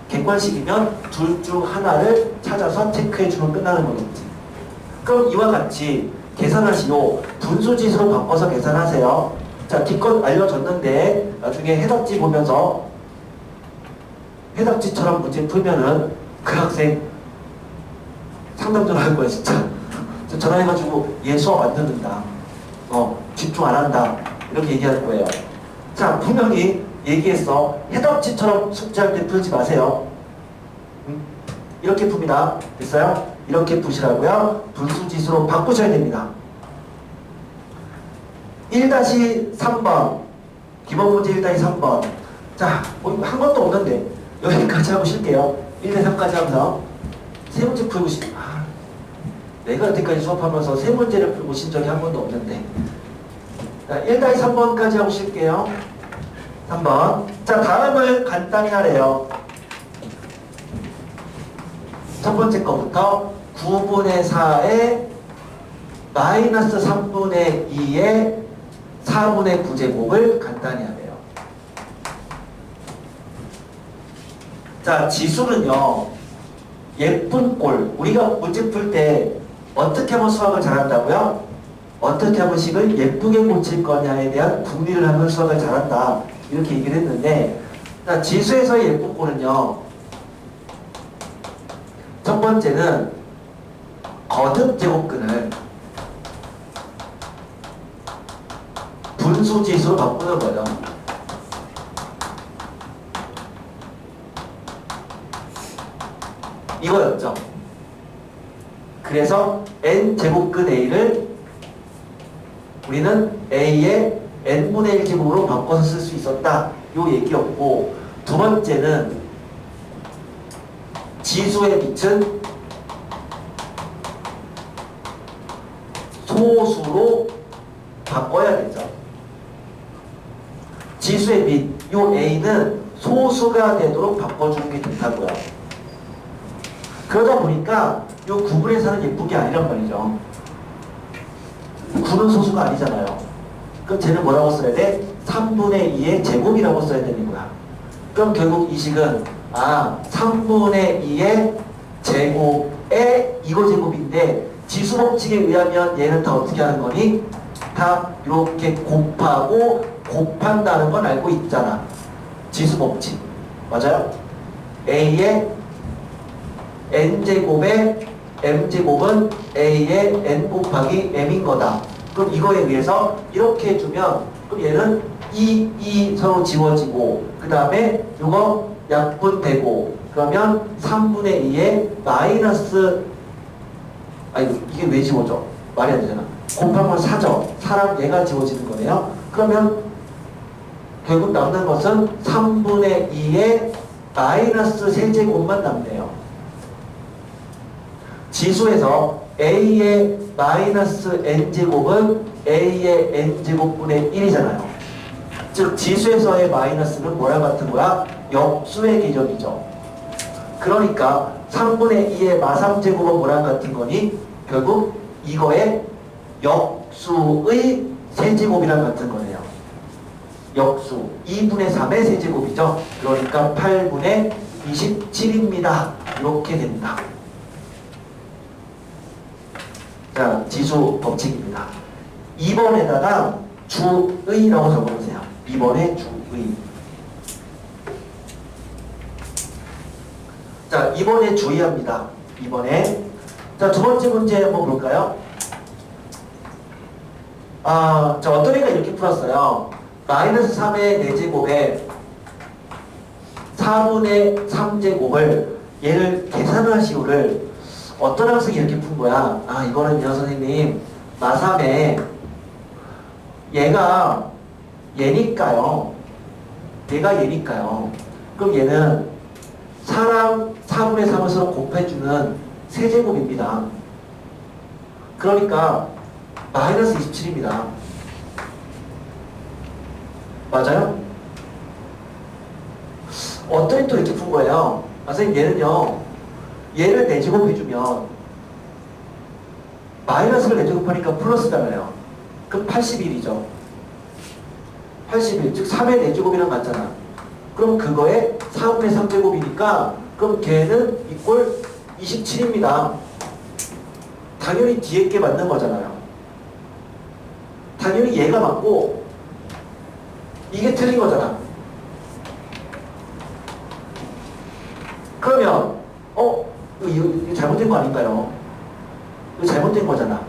객관식이면 둘 중 하나를 찾아서 체크해주면 끝나는 거겠지. 그럼 이와 같이 계산하시오. 분수지수로 바꿔서 계산하세요. 자, 기껏 알려줬는데 나중에 해답지 보면서 해답지처럼 문제 풀면은 그 학생 상담 전화할 거야, 진짜. 전화해가지고 얘 수업 안 듣는다. 집중 안 한다. 이렇게 얘기할 거예요. 자, 분명히 얘기했어. 해답지처럼 숙제할 때 풀지 마세요. 이렇게 풉니다. 됐어요? 이렇게 푸시라고요. 분수지수로 바꾸셔야 됩니다. 1-3번. 기본 문제 1-3번. 자, 한 것도 없는데 여기까지 하고 쉴게요. 1-3까지 하면서 세 문제 풀고 내가 여태까지 수업하면서 세 문제를 풀고 신 적이 한 번도 없는데. 자, 1-3번까지 하고 쉴게요. 3번. 자, 다음을 간단히 하래요. 첫 번째 거부터 9분의 4에 마이너스 3분의 2의 4분의 9제곱을 간단히 하래요. 자, 지수는요, 예쁜 꼴. 우리가 문제 풀 때 어떻게 하면 수학을 잘한다고요? 어떻게 하면 식을 예쁘게 고칠 거냐에 대한 궁리를 하면 수학을 잘한다. 이렇게 얘기를 했는데, 자, 지수에서의 예쁜 꼴은요, 첫 번째는 거듭 제곱근을 분수지수로 바꾸는 거죠. 이거였죠. 그래서 n제곱근 a를 우리는 a의 n분의 1제곱으로 바꿔서 쓸 수 있었다. 요 얘기였고, 두 번째는 지수의 밑은 소수로 바꿔야 되죠. 지수의 밑, 요 a는 소수가 되도록 바꿔주는 게 좋다고요. 그러다 보니까 요 9분의 4는 예쁜 게 아니란 말이죠. 9는 소수가 아니잖아요. 그럼 쟤는 뭐라고 써야 돼? 3분의 2의 제곱이라고 써야 되는 거야. 그럼 결국 이 식은 3분의 2의 제곱의 이거 제곱인데 지수 법칙에 의하면 얘는 다 어떻게 하는 거니? 다 이렇게 곱하고 곱한다는 건 알고 있잖아. 지수 법칙. 맞아요? A의 n제곱의 m제곱은 A의 n 곱하기 m인 거다. 그럼 이거에 의해서 이렇게 해주면 그럼 얘는 2 서로 지워지고 그 다음에 이거 약분되고 그러면 3분의 2에 마이너스 이게 왜 지워져? 말이 안 되잖아. 곱하면 4죠. 4랑 얘가 지워지는 거네요. 그러면 결국 남는 것은 3분의 2의 마이너스 세제곱만 남네요. 지수에서 a의 마이너스 n제곱은 a의 n제곱분의 1이잖아요. 즉 지수에서의 마이너스는 뭐랑 같은 거야? 역수의 개념이죠. 그러니까 3분의 2의 마삼제곱은 뭐랑 같은 거니? 결국 이거의 역수의 세제곱이랑 같은 거네요. 역수 2분의 3의 세제곱이죠. 그러니까 8분의 27입니다. 이렇게 된다. 자, 지수 법칙입니다. 2번에다가 주의라고 적어보세요. 2번에 주의. 자, 2번에 주의합니다. 2번에. 자, 두 번째 문제 한번 볼까요? 자, 어떤 애가 이렇게 풀었어요. 마이너스 3의 4제곱에 4분의 3제곱을 얘를 계산하시오를 어떤 학생이 이렇게 푼 거야. 이거는요 선생님 마3에 얘가 얘니까요. 얘가 얘니까요. 그럼 얘는 4랑 4분의 3을 서로 곱해주는 세제곱입니다. 그러니까 마이너스 27입니다. 맞아요? 어떤 또 이렇게 푼 거예요. 선생님 얘는요. 얘를 4제곱 해주면 마이너스를 4제곱하니까 플러스잖아요. 그럼 81이죠. 81, 즉 3의 4제곱이랑 같잖아. 그럼 그거에 4분의 3제곱이니까 그럼 걔는 이꼴 27입니다. 당연히 뒤에 게 맞는 거잖아요. 당연히 얘가 맞고 이게 틀린 거잖아. 그러면 이거 잘못된 거 아닌가요? 이거 잘못된 거잖아.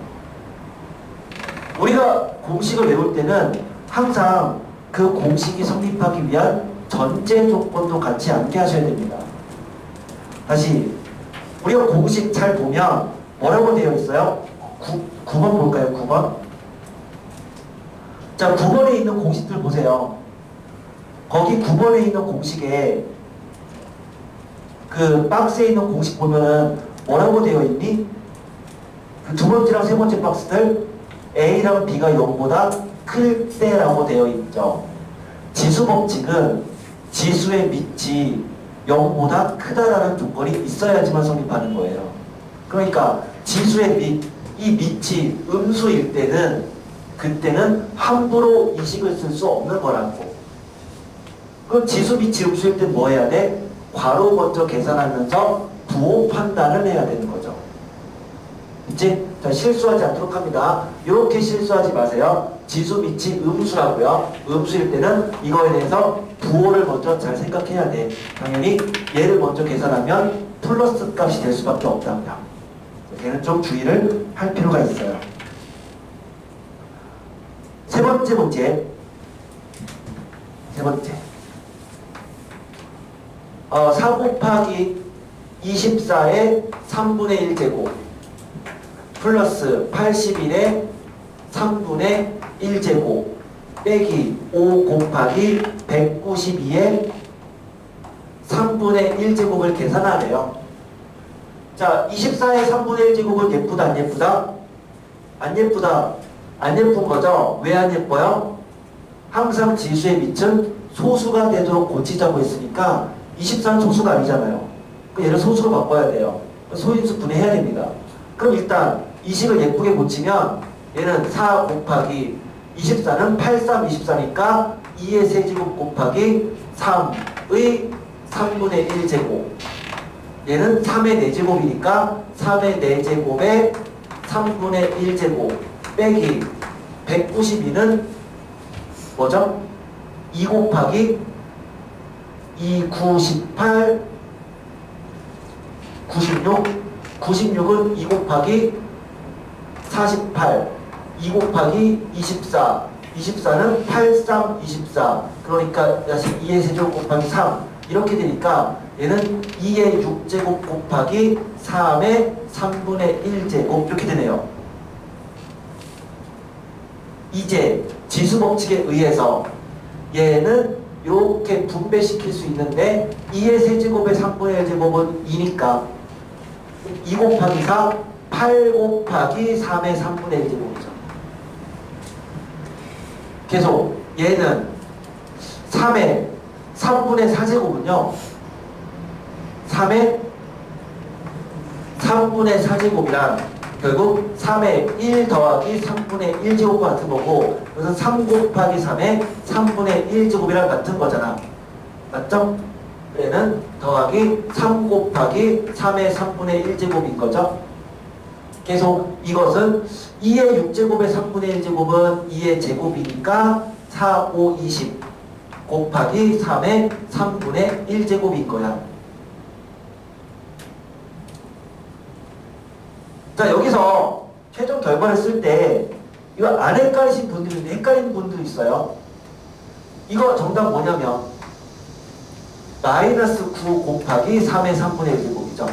우리가 공식을 외울 때는 항상 그 공식이 성립하기 위한 전제 조건도 같이 함께 하셔야 됩니다. 다시 우리가 공식 잘 보면 뭐라고 되어 있어요? 9번 볼까요? 9번. 자, 9번에 있는 공식들 보세요. 거기 9번에 있는 공식에 그 박스에 있는 공식 보면은 뭐라고 되어 있니? 그 두 번째랑 세 번째 박스들 A랑 B가 0보다 클 때라고 되어 있죠. 지수 법칙은 지수의 밑이 0보다 크다라는 조건이 있어야지만 성립하는 거예요. 그러니까 지수의 밑, 이 밑이 음수일 때는 그때는 함부로 이 식을 쓸 수 없는 거라고. 그럼 지수 밑이 음수일 때 뭐 해야 돼? 괄호 먼저 계산하면서 부호 판단을 해야 되는 거죠. 이제 자, 실수하지 않도록 합니다. 이렇게 실수하지 마세요. 지수 밑이 음수라고요. 음수일 때는 이거에 대해서 부호를 먼저 잘 생각해야 돼. 당연히 얘를 먼저 계산하면 플러스 값이 될 수밖에 없다고요. 얘는 좀 주의를 할 필요가 있어요. 세 번째 문제. 세 번째. 4 곱하기 24의 3분의 1제곱 플러스 81의 3분의 1제곱 빼기 5 곱하기 192의 3분의 1제곱을 계산하래요. 자, 24의 3분의 1제곱은 예쁘다 안 예쁘다? 안 예쁘다. 안 예쁜 거죠? 왜 안 예뻐요? 항상 지수의 밑은 소수가 되도록 고치자고 했으니까 24는 소수가 아니잖아요. 얘를 소수로 바꿔야 돼요. 소인수 분해해야 됩니다. 그럼 일단 이 식을 예쁘게 고치면 얘는 4 곱하기 24는 8, 3, 24니까 2의 세제곱 곱하기 3의 3분의 1제곱 얘는 3의 4제곱이니까 3의 4제곱에 3분의 1제곱 빼기 192는 뭐죠? 2 곱하기 2, 9, 18, 96 96은 2 곱하기 48 2 곱하기 24. 24는 8, 3, 24. 그러니까 다시 2의 세제곱 곱하기 3. 이렇게 되니까 얘는 2의 6제곱 곱하기 3의 3분의 1제곱 이렇게 되네요. 이제 지수법칙에 의해서 얘는 이렇게 분배시킬 수 있는데 2의 세제곱의 3분의 1제곱은 2니까 2 곱하기 4, 8 곱하기 3의 3분의 1제곱이죠. 계속 얘는 3의 3분의 4제곱은요 3의 3분의 4제곱이란 결국 3의 1 더하기 3분의 1제곱과 같은 거고 그래서 3 곱하기 3의 3분의 1제곱이랑 같은 거잖아. 맞죠? 얘는 더하기 3 곱하기 3의 3분의 1제곱인 거죠. 계속 이것은 2의 6제곱의 3분의 1제곱은 2의 제곱이니까 4, 5, 20 곱하기 3의 3분의 1제곱인 거야. 자, 여기서 최종 결과를 쓸 때 이거 안 헷갈리신 분들이 있는데 헷갈리는 분들이 있어요. 이거 정답 뭐냐면 마이너스 9 곱하기 3의 3분의 1제곱이죠.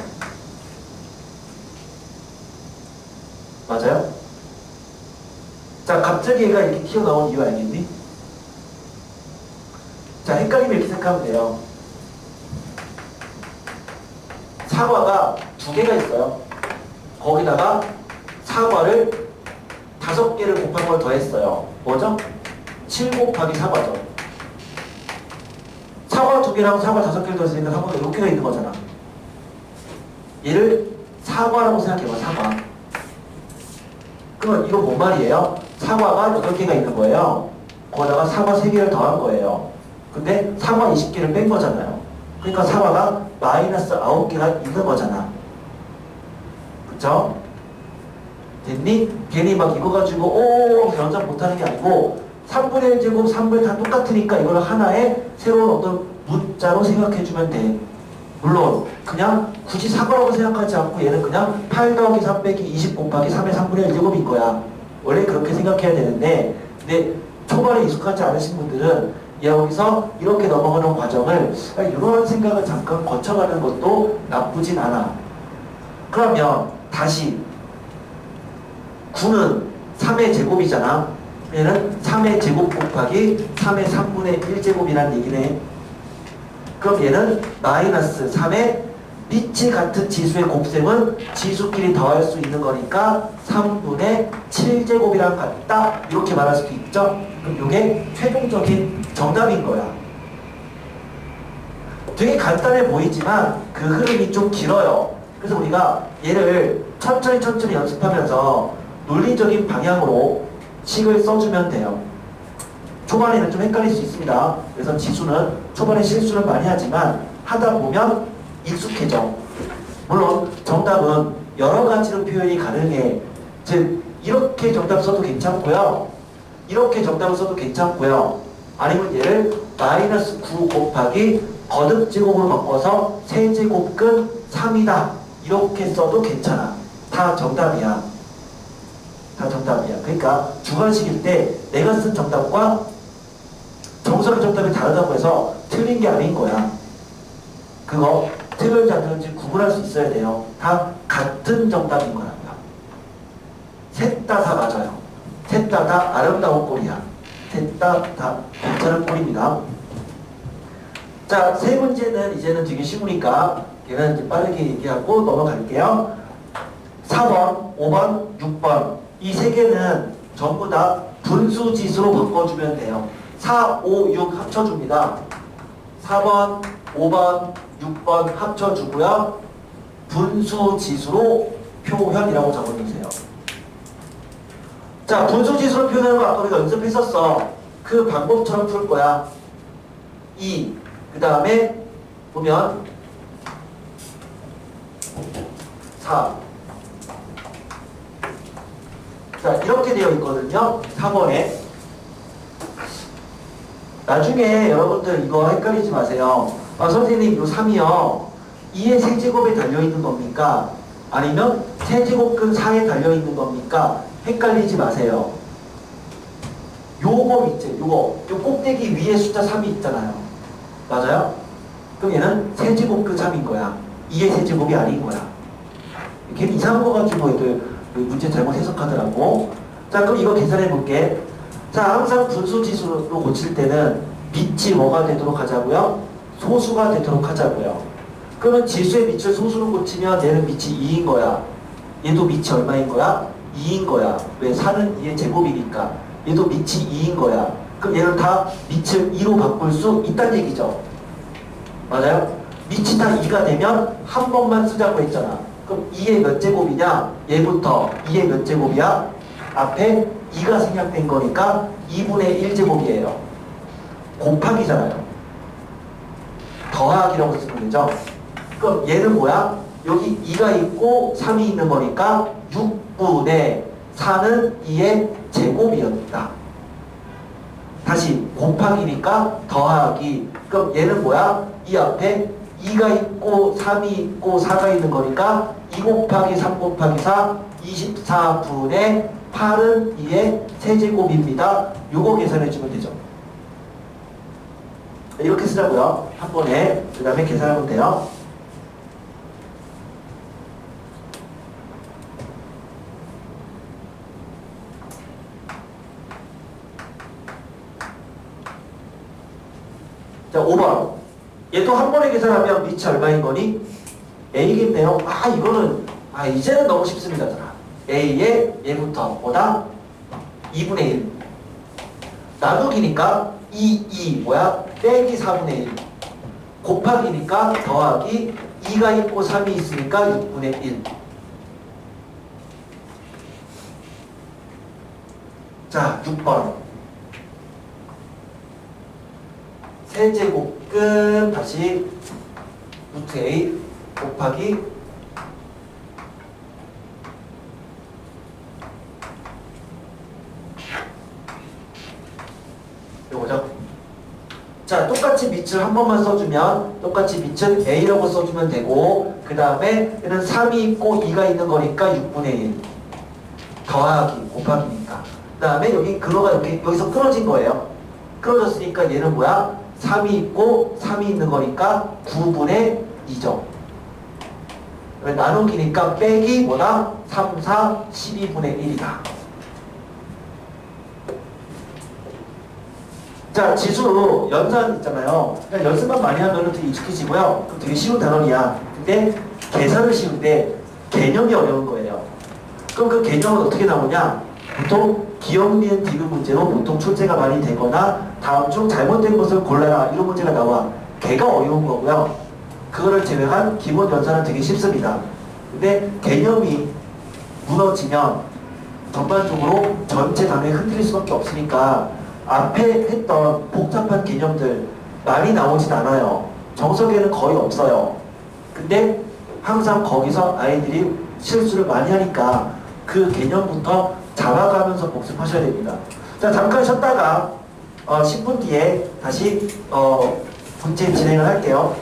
맞아요? 자, 갑자기 얘가 이렇게 튀어나온 이유 알겠니? 자, 헷갈리면 이렇게 생각하면 돼요. 사과가 2개가 있어요. 거기다가 사과를 5개를 곱한 걸 더했어요. 뭐죠? 7 곱하기 사과죠. 사과 2개랑 사과 5개를 더했으니까 사과가 6개가 있는 거잖아. 얘를 사과라고 생각해봐, 사과. 그러면 이거 뭔 말이에요? 사과가 8개가 있는 거예요. 거기다가 사과 3개를 더한 거예요. 근데 사과 20개를 뺀 거잖아요. 그러니까 사과가 마이너스 9개가 있는 거잖아. 그쵸? 됐니? 괜히 막 이거 가지고 연산 못하는 게 아니고 3분의 1제곱 3분의 다 똑같으니까 이걸 하나의 새로운 어떤 문자로 생각해주면 돼. 물론 그냥 굳이 사과라고 생각하지 않고 얘는 그냥 8 더하기 3 빼기 20 곱하기 3의 3분의 1제곱인 거야. 원래 그렇게 생각해야 되는데 근데 초반에 익숙하지 않으신 분들은 여기서 이렇게 넘어가는 과정을 이런 생각을 잠깐 거쳐가는 것도 나쁘진 않아. 그러면 다시 9는 3의 제곱이잖아. 얘는 3의 제곱 곱하기 3의 3분의 1제곱이라는 얘기네. 그럼 얘는 마이너스 3의 빛이 같은 지수의 곱셈은 지수끼리 더할 수 있는 거니까 3분의 7제곱이랑 같다. 이렇게 말할 수도 있죠. 그럼 이게 최종적인 정답인 거야. 되게 간단해 보이지만 그 흐름이 좀 길어요. 그래서 우리가 얘를 천천히 연습하면서 논리적인 방향으로 식을 써주면 돼요. 초반에는 좀 헷갈릴 수 있습니다. 그래서 지수는 초반에 실수를 많이 하지만 하다 보면 익숙해져. 물론 정답은 여러 가지로 표현이 가능해. 즉 이렇게 정답 써도 괜찮고요. 이렇게 정답을 써도 괜찮고요. 아니면 얘를 마이너스 9 곱하기 거듭제곱으로 바꿔서 세제곱근 3이다. 이렇게 써도 괜찮아. 다 정답이야. 다 정답이야. 그러니까 주관식일 때 내가 쓴 정답과 정석의 정답이 다르다고 해서 틀린 게 아닌 거야. 그거 틀렸는지 안 틀렸는지 구분할 수 있어야 돼요. 다 같은 정답인 거란다. 셋 다 맞아요. 셋 다 아름다운 꼴이야. 셋 다 괜찮은 꼴입니다. 자, 세 문제는 이제는 되게 쉬우니까 얘는 이제 빠르게 얘기하고 넘어갈게요. 4번, 5번, 6번 이 세 개는 전부 다 분수지수로 바꿔주면 돼요. 4, 5, 6 합쳐줍니다. 4번, 5번, 6번 합쳐주고요. 분수지수로 표현이라고 적어주세요. 자, 분수지수로 표현하는 거 아까 우리가 연습했었어. 그 방법처럼 풀 거야. 2, 그 다음에 보면 4. 자, 이렇게 되어 있거든요. 4번에. 나중에 여러분들 이거 헷갈리지 마세요. 선생님 이 3이요. 2의 세제곱에 달려있는 겁니까? 아니면 세제곱근 4에 달려있는 겁니까? 헷갈리지 마세요. 요거 있지, 요거. 요 꼭대기 위에 숫자 3이 있잖아요. 맞아요? 그럼 얘는 세제곱 그 3인 거야. 2의 세제곱이 아닌 거야. 걔는 이상한 거 가지고 애들 문제 잘못 해석하더라고. 자, 그럼 이거 계산해 볼게. 자, 항상 분수지수로 고칠 때는 밑이 뭐가 되도록 하자고요? 소수가 되도록 하자고요. 그러면 지수의 밑을 소수로 고치면 얘는 밑이 2인 거야. 얘도 밑이 얼마인 거야? 2인 거야. 왜? 4는 2의 제곱이니까. 얘도 밑이 2인 거야. 그럼 얘는 다 밑을 2로 바꿀 수 있다는 얘기죠. 맞아요? 밑이 다 2가 되면 한 번만 쓰자고 했잖아. 그럼 2의 몇 제곱이냐? 얘부터 2의 몇 제곱이야? 앞에 2가 생략된 거니까 2분의 1제곱이에요. 곱하기잖아요. 더하기라고 쓰면 되죠. 그럼 얘는 뭐야? 여기 2가 있고 3이 있는 거니까 6분의 4는 2의 제곱이었다. 다시 곱하기니까 더하기. 그럼 얘는 뭐야? 이 앞에 2가 있고 3이 있고 4가 있는 거니까 2 곱하기 3 곱하기 4 24분의 8은 2의 세제곱입니다. 요거 계산해주면 되죠. 이렇게 쓰자고요. 한 번에. 그 다음에 계산하면 돼요. 자, 5번. 얘도 한 번에 계산하면 밑이 얼마인 거니? A겠네요. 아, 이거는, 이제는 너무 쉽습니다. A의 얘부터 뭐다? 2분의 1. 나누기니까 2 뭐야? 빼기 4분의 1. 곱하기니까 더하기 2가 있고 3이 있으니까 6분의 1. 자, 6번. 세제곱근 다시 루트 A 곱하기 요거죠. 자, 똑같이 밑을 한 번만 써주면 똑같이 밑은 A라고 써주면 되고 그 다음에 얘는 3이 있고 2가 있는 거니까 6분의 1 더하기 곱하기니까 그 다음에 여기 근호가 이렇게 여기서 끊어진 거예요. 끊어졌으니까 얘는 뭐야? 3이 있고 3이 있는 거니까 9분의 2죠. 나누기니까 빼기 뭐다? 3, 4, 12분의 1이다. 자, 지수 연산 있잖아요. 그러니까 연습만 많이 하면 되게 익숙해지고요. 그럼 되게 쉬운 단원이야. 근데 계산을 쉬운데 개념이 어려운 거예요. 그럼 그 개념은 어떻게 나오냐? 보통 기억, 니은, 디귿 문제로 보통 출제가 많이 되거나 다음 중 잘못된 것을 골라라 이런 문제가 나와. 걔가 어려운 거고요. 그거를 제외한 기본 연산은 되게 쉽습니다. 근데 개념이 무너지면 전반적으로 전체 단어에 흔들릴 수밖에 없으니까 앞에 했던 복잡한 개념들 많이 나오진 않아요. 정석에는 거의 없어요. 근데 항상 거기서 아이들이 실수를 많이 하니까 그 개념부터 잡아가면서 복습하셔야 됩니다. 자, 잠깐 쉬었다가 10분 뒤에 다시 문제 진행을 할게요.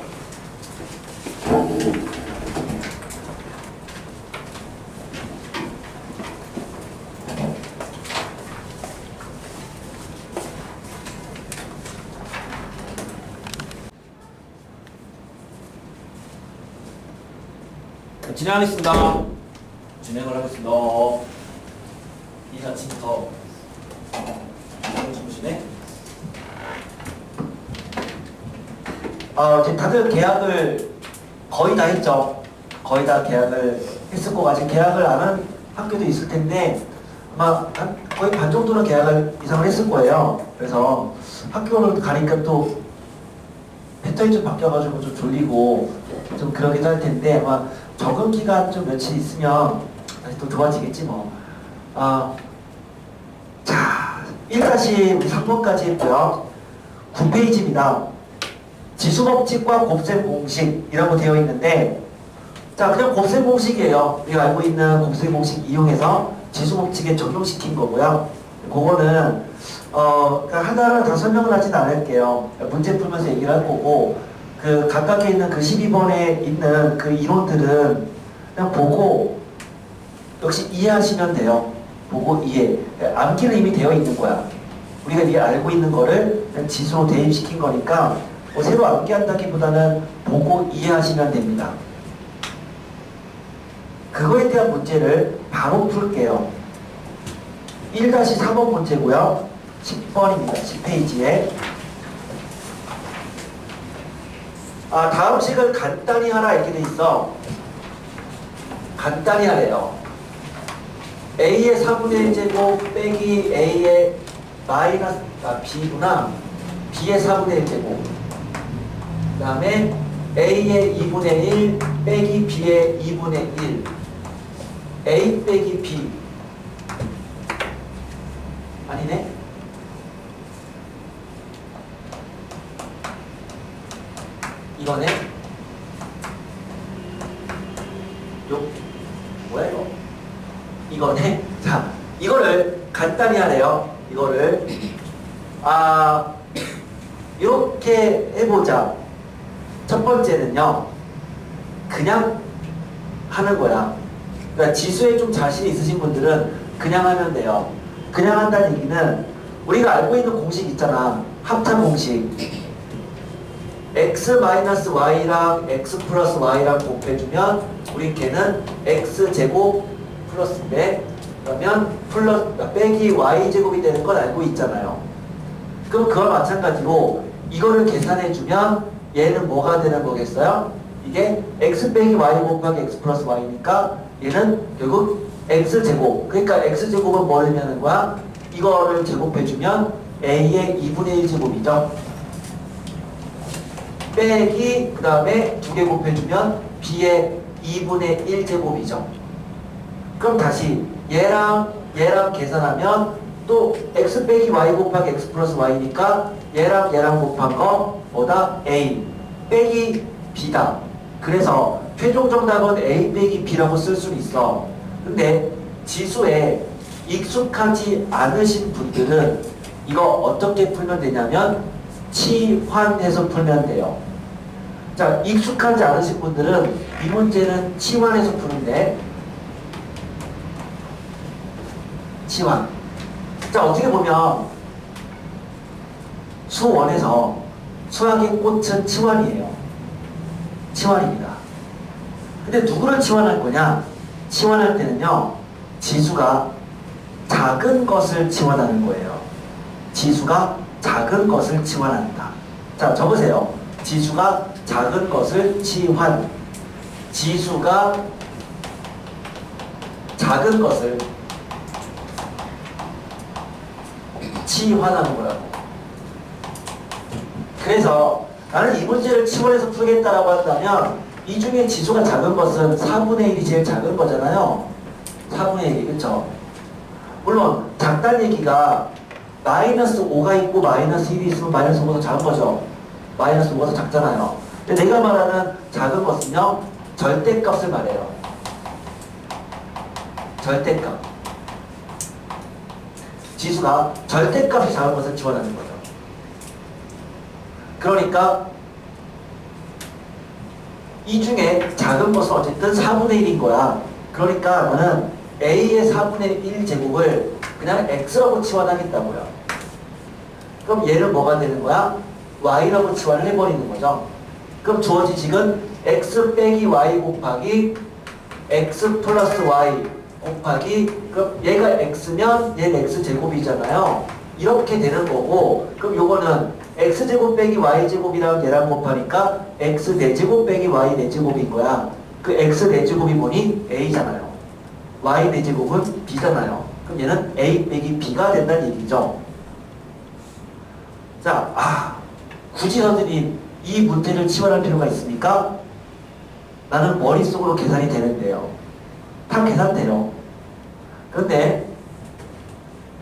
진행하겠습니다. 진행을 하겠습니다. 이 아침부터 주무시네. 지금 다들 계약을 거의 다 했죠. 거의 다 계약을 했을 거고 아직 계약을 안 한 학교도 있을 텐데 아마 거의 반 정도는 계약을 이상을 했을 거예요. 그래서 학교를 가니까 또 패턴이 좀 바뀌어가지고 좀 졸리고 좀 그러기도 할 텐데 아마 적응 기간 좀 며칠 있으면 다시 또 좋아지겠지 뭐. 자, 1-3번까지 했고요. 9페이지입니다. 지수법칙과 곱셈 공식이라고 되어 있는데 자, 그냥 곱셈 공식이에요. 우리가 알고 있는 곱셈 공식 이용해서 지수법칙에 적용시킨 거고요. 그거는 하나를 다 설명을 하진 않을게요. 문제 풀면서 얘기를 할 거고 그 각각에 있는 그 12번에 있는 그 이론들은 그냥 보고 역시 이해하시면 돼요. 보고 이해. 암기는 이미 되어 있는 거야. 우리가 이게 알고 있는 거를 그냥 지수로 대입시킨 거니까 뭐 새로 암기한다기보다는 보고 이해하시면 됩니다. 그거에 대한 문제를 바로 풀게요. 1-3번 문제고요. 10번입니다. 10페이지에. 다음 식을 간단히 하라 이렇게 돼 있어. 간단히 하래요. A의 4분의 1제곱 빼기 A의 마이너스 B구나. B의 4분의 1제곱. 그 다음에 A의 2분의 1 빼기 B의 2분의 1. A 빼기 B. 아니네? 이거네? 뭐야 이거? 이거네? 자, 이거를 간단히 하래요. 이거를 이렇게 해보자. 첫 번째는요, 그냥 하는 거야. 그러니까 지수에 좀 자신 있으신 분들은 그냥 하면 돼요. 그냥 한다는 얘기는 우리가 알고 있는 공식 있잖아. 합차 공식. x-y랑 x 플러스 y랑 곱해주면 우리 걔는 x제곱 플러스인데, 그러면 빼기 y제곱이 되는 걸 알고 있잖아요. 그럼 그와 마찬가지로 이거를 계산해주면 얘는 뭐가 되는 거겠어요? 이게 x 빼기 y 곱하기 x 플러스 y니까 얘는 결국 x제곱. 그러니까 x제곱은 뭘 의미하는 거야? 이거를 제곱해주면 a의 2분의 1제곱이죠. 빼기 그 다음에 2개 곱해주면 b의 2분의 1제곱이죠. 그럼 다시 얘랑 계산하면 또 x 빼기 y 곱하기 x 플러스 y니까 얘랑 곱한 거 뭐다? a 빼기 b다. 그래서 최종 정답은 a 빼기 b라고 쓸 수는 있어. 근데 지수에 익숙하지 않으신 분들은 이거 어떻게 풀면 되냐면 치환해서 풀면 돼요. 자, 익숙하지 않으신 분들은 이 문제는 치환해서 푸는데, 치환. 자, 어떻게 보면 수1에서 수학의 꽃은 치환이에요. 치환입니다. 근데 누구를 치환할 거냐? 치환할 때는요, 지수가 작은 것을 치환하는 거예요. 지수가 작은 것을 치환한다. 자, 적으세요. 지수가 작은 것을 치환. 지수가 작은 것을 치환하는 거라고. 그래서 나는 이 문제를 치환해서 풀겠다라고 한다면 이 중에 지수가 작은 것은 4분의 1이 제일 작은 거잖아요. 4분의 1이, 그쵸? 물론 작다는 얘기가 마이너스 5가 있고 마이너스 1이 있으면 마이너스 5보다 작은 거죠. 마이너스 5가 더 작잖아요. 근데 내가 말하는 작은 것은요, 절대값을 말해요. 절대값. 지수가 절대값이 작은 것을 지원하는 거죠. 그러니까 이 중에 작은 것은 어쨌든 4분의 1인 거야. 그러니까 나는 A의 4분의 1제곱을 그냥 X라고 치환하겠다고요. 그럼 얘는 뭐가 되는 거야? Y라고 치환을 해버리는 거죠. 그럼 주어진 식은 X 빼기 Y 곱하기 X 플러스 Y 곱하기, 그럼 얘가 X면 얘는 X제곱이잖아요. 이렇게 되는 거고, 그럼 요거는 X제곱 빼기 Y제곱이랑 얘랑 곱하니까 X 4제곱 빼기 Y 4제곱인 거야. 그 X 4제곱이 뭐니? A잖아요. Y 4제곱은 B잖아요. 그럼 얘는 A 빼기 B가 된다는 얘기죠. 자, 굳이 선생님 이 문제를 치환할 필요가 있습니까? 나는 머릿속으로 계산이 되는데요. 다 계산돼요. 그런데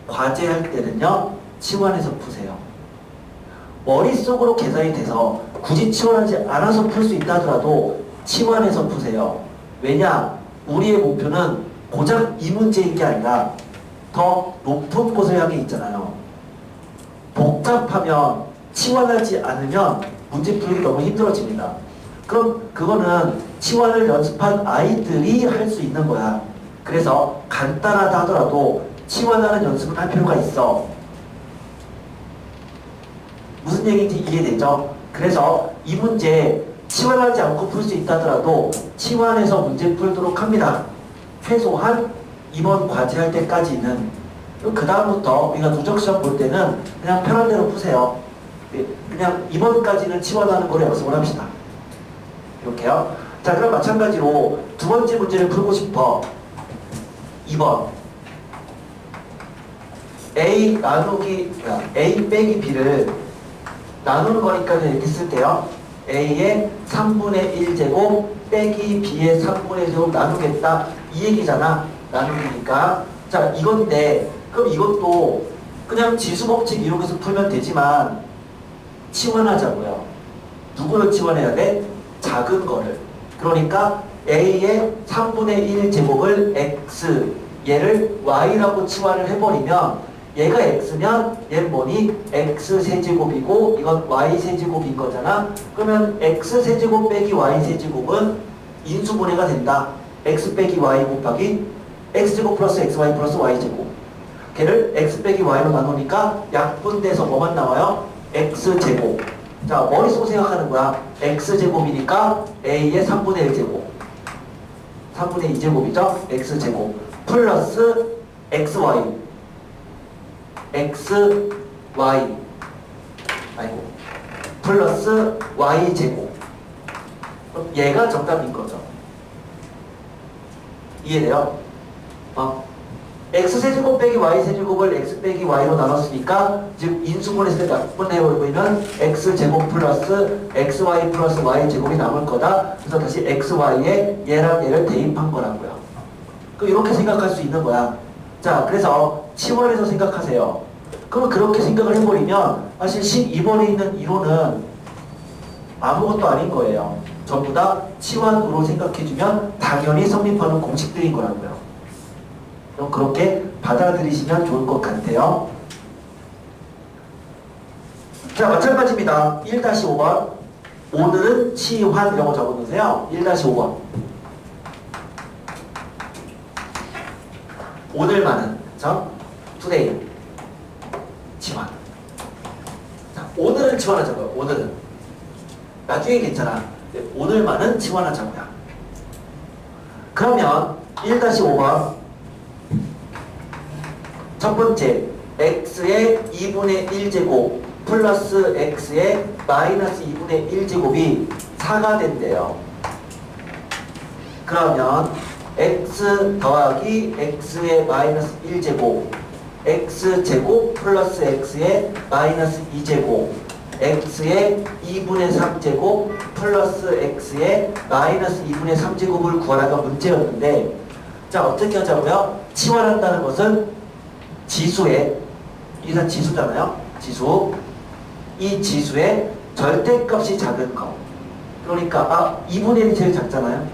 과제할 때는요, 치환해서 푸세요. 머릿속으로 계산이 돼서 굳이 치환하지 않아서 풀 수 있다 하더라도 치환해서 푸세요. 왜냐? 우리의 목표는 고작 이 문제인 게 아니라 더 높은 곳을 향해 있잖아요. 복잡하면 치환하지 않으면 문제 풀기 너무 힘들어집니다. 그럼 그거는 치환을 연습한 아이들이 할 수 있는 거야. 그래서 간단하다 하더라도 치환하는 연습을 할 필요가 있어. 무슨 얘기인지 이해되죠? 그래서 이 문제 치환하지 않고 풀 수 있다더라도 치환해서 문제 풀도록 합니다. 최소한 이번 과제할 때까지는. 그 다음부터 우리가 누적시험 볼 때는 그냥 편한 대로 푸세요. 그냥 이번까지는 치환하는 거로 약속을 합시다. 이렇게요. 자, 그럼 마찬가지로 두 번째 문제를 풀고 싶어. 2번 A 나누기 A 빼기 B를 나누는 거니까 이렇게 쓸게요. A의 3분의 1제곱 빼기 B의 3분의 1제곱 나누겠다. 이 얘기잖아. 나누기니까. 자, 이건데 그럼 이것도 그냥 지수법칙 이용해서 풀면 되지만 치환하자고요. 누구를 치환해야 돼? 작은 거를. 그러니까 A의 3분의 1제곱을 X, 얘를 Y라고 치환을 해버리면 얘가 X면 얘는 뭐니? X세제곱이고 이건 Y세제곱인 거잖아. 그러면 X세제곱 빼기 Y세제곱은 인수분해가 된다. X 빼기 Y 곱하기 X제곱 플러스 XY 플러스 Y제곱. 걔를 X 빼기 Y로 나누니까 약분돼서 뭐만 나와요? X제곱. 자, 머릿속 생각하는 거야. X제곱이니까 A의 3분의 1제곱. 3분의 2제곱이죠? X제곱. 플러스 XY. XY. 아이고. 플러스 Y제곱. 얘가 정답인 거죠. 이해돼요? X세제곱 빼기 Y세제곱을 X 빼기 Y로 나눴으니까 즉 인수분해했을 때 약분해보면 X제곱 플러스 XY 플러스 Y제곱이 남을 거다. 그래서 다시 XY에 얘랑 얘를 대입한 거라고요. 그럼 이렇게 생각할 수 있는 거야. 자, 그래서 치환해서 생각하세요. 그러면 그렇게 생각을 해버리면 사실 12번에 있는 이론은 아무것도 아닌 거예요. 전부 다 치환으로 생각해주면 당연히 성립하는 공식들인 거라고요. 그럼 그렇게 받아들이시면 좋을 것 같아요. 자, 마찬가지입니다. 1-5번. 오늘은 치환이라고 적어놓으세요. 1-5번. 오늘만은, 그쵸? today. 치환. 자, 오늘은 치환하자고요. 오늘은. 나중에 괜찮아. 오늘만은 치환하자고요. 그러면 1-5번. 첫 번째, x의 2분의 1제곱 플러스 x의 마이너스 2분의 1제곱이 4가 된대요. 그러면 x 더하기 x의 마이너스 1제곱 x제곱 플러스 x의 마이너스 2제곱 x의 2분의 3제곱 플러스 x의 마이너스 2분의 3제곱을 구하라가 문제였는데, 자, 어떻게 하자고요? 치환한다는 것은 지수에, 이게 다 지수잖아요. 지수. 이 지수의 절대값이 작은 거. 그러니까 2분의 1이 제일 작잖아요.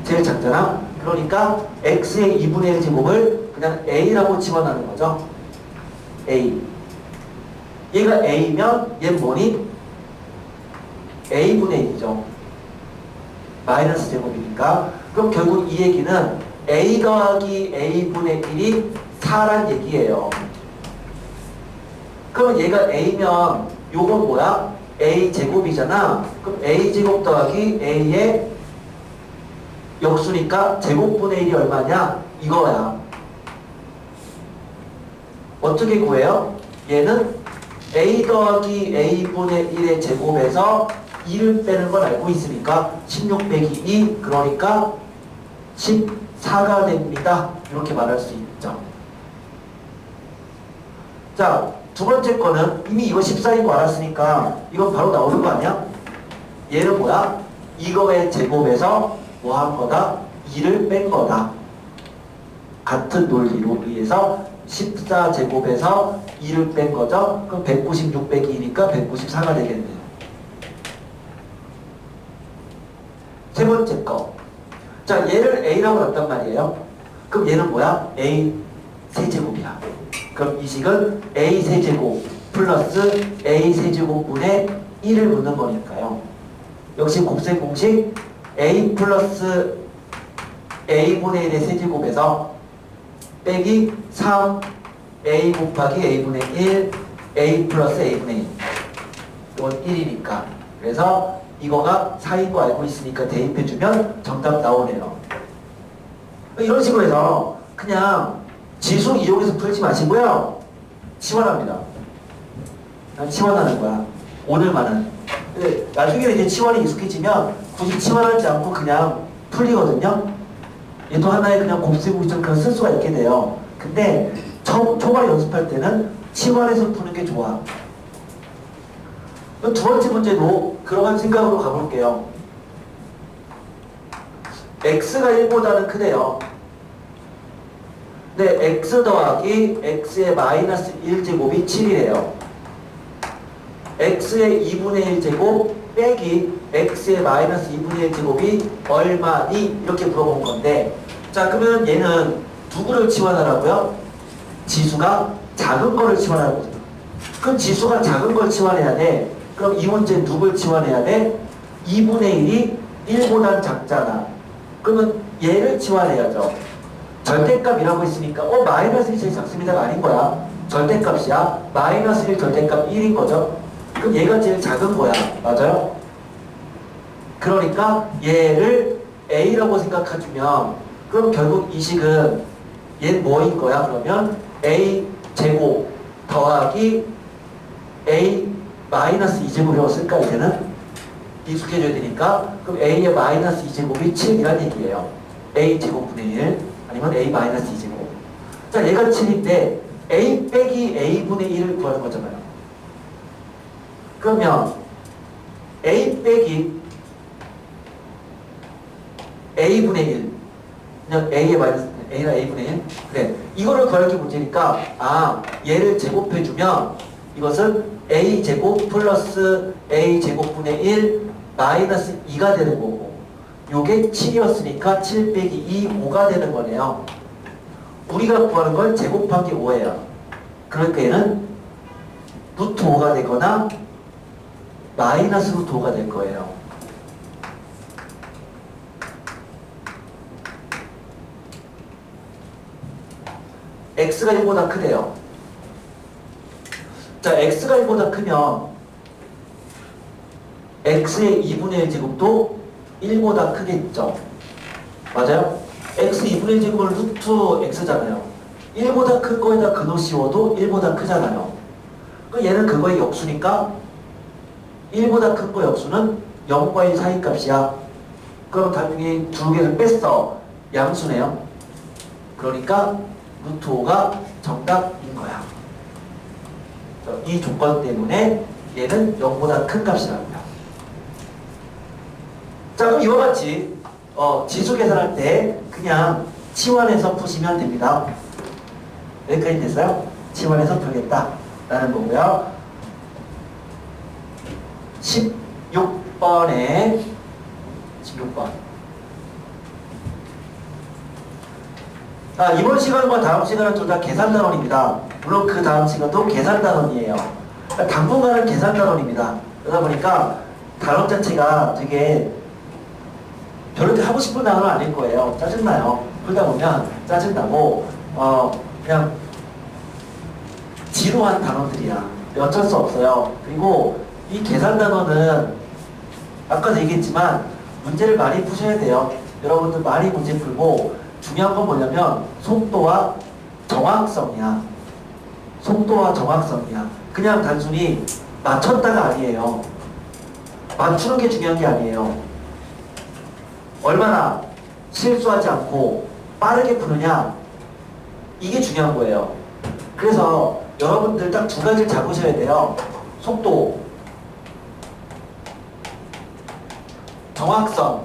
제일 작잖아. 그러니까 x의 2분의 1제곱을 그냥 a라고 치환하는 거죠. a. 얘가 a면 얘는 뭐니? a분의 1이죠. 마이너스 제곱이니까. 그럼 결국 이 얘기는 a 더하기 a분의 1이 4란 얘기예요. 그럼 얘가 a면 요건 뭐야? a제곱이잖아. 그럼 a제곱 더하기 a의 역수니까 제곱분의 1이 얼마냐? 이거야. 어떻게 구해요? 얘는 a 더하기 a분의 1의 제곱에서 2를 빼는 걸 알고 있으니까 16 빼기 2, 그러니까 14가 됩니다. 이렇게 말할 수 있죠. 자, 두 번째 거는 이미 이거 14인 거 알았으니까 이건 바로 나오는 거 아니야? 얘는 뭐야? 이거의 제곱에서 뭐 한 거다? 2를 뺀 거다. 같은 논리로 의해서 14제곱에서 2를 뺀 거죠? 그럼 196 빼기 2니까 194가 되겠네요. 세 번째 거. 자, 얘를 A라고 놨단 말이에요. 그럼 얘는 뭐야? A 세제곱이야. 그럼 이 식은 A 세제곱 플러스 A 세제곱분의 1을 묻는 거니까요. 역시 곱셈 공식 A 플러스 A분의 1의 세제곱에서 빼기 3 A 곱하기 A분의 1 A 플러스 A분의 1. 이건 1이니까. 그래서 이거가 4인 거 알고 있으니까 대입해주면 정답 나오네요. 이런 식으로 해서 그냥 지수 이용해서 풀지 마시고요. 치환합니다. 그냥 치환하는 거야. 오늘만은. 근데 나중에 이제 치환이 익숙해지면 굳이 치환하지 않고 그냥 풀리거든요. 얘도 하나의 그냥 곱셈공식처럼 그냥 쓸 수가 있게 돼요. 근데 초반에 연습할 때는 치환해서 푸는 게 좋아. 두 번째 문제도 그러한 생각으로 가볼게요. x가 1보다는 크대요. 근데 x 더하기 x의 마이너스 1제곱이 7이래요. x의 2분의 1제곱 빼기 x의 마이너스 2분의 1제곱이 얼마니? 이렇게 물어본 건데, 자, 그러면 얘는 누구를 치환하라고요? 지수가 작은 거를 치환하라고. 그럼 지수가 작은 걸 치환해야 돼. 그럼 이 문제 누굴 치환해야 돼? 2분의 1이 1보단 작잖아. 그러면 얘를 치환해야죠. 절대값이라고 했으니까 마이너스 1이 제일 작습니다가 아닌 거야. 절대값이야. 마이너스 1 절대값 1인 거죠. 그럼 얘가 제일 작은 거야. 맞아요? 그러니까 얘를 A라고 생각해주면, 그럼 결국 이 식은 얘는 뭐인 거야? 그러면 A 제곱 더하기 A 마이너스 2제곱이라고 쓸까? 이제는 익숙해져야 되니까. 그럼 A의 마이너스 2제곱이 7이란 얘기예요. A 제곱분의 1 아니면 A 마이너스 2제곱. 자, 얘가 7인데 A 빼기 A분의 1을 구하는 거잖아요. 그러면 A 빼기 A분의 1, 그냥 A의 마이너스 A나 A분의 1. 그래, 이거를 구할 게 문제니까 얘를 제곱해주면 이것은 A제곱 플러스 A제곱분의 1 마이너스 2가 되는 거고, 요게 7이었으니까 7 빼기 2, 5가 되는 거네요. 우리가 구하는 걸 제곱한 게 5예요. 그러니까 얘는 루트 5가 되거나 마이너스 루트 5가 될 거예요. x가 1보다 크대요. 자, x가 1보다 크면 x의 2분의 1제곱도 1보다 크겠죠. 맞아요? x 2분의 1제곱은 루트 x잖아요. 1보다 큰 거에다 근호 씌워도 1보다 크잖아요. 그럼 얘는 그거의 역수니까 1보다 큰 거 역수는 0과 1 사이 값이야. 그럼 당연히 두 개를 뺐어. 양수네요. 그러니까 루트 5가 정답인 거야. 이 조건 때문에 얘는 0보다 큰 값이랍니다. 자, 그럼 이와 같이 지수 계산할 때 그냥 치환해서 푸시면 됩니다. 여기까지 됐어요? 치환해서 풀겠다 라는 거고요. 16번에 16번. 이번 시간과 다음 시간은 둘 다 계산단원입니다. 물론 그 다음 시간도 계산단원이에요. 당분간은 계산단원입니다. 그러다 보니까 단원 자체가 되게 별로 하고 싶은 단어는 아닐 거예요. 짜증나요. 풀다 보면 짜증나고 그냥 지루한 단어들이야. 어쩔 수 없어요. 그리고 이 계산 단어는 아까도 얘기했지만 문제를 많이 푸셔야 돼요. 여러분들 많이 문제 풀고 중요한 건 뭐냐면 속도와 정확성이야. 속도와 정확성이야. 그냥 단순히 맞췄다가 아니에요. 맞추는 게 중요한 게 아니에요. 얼마나 실수하지 않고 빠르게 푸느냐, 이게 중요한 거예요. 그래서 여러분들 딱 두 가지를 잡으셔야 돼요. 속도, 정확성.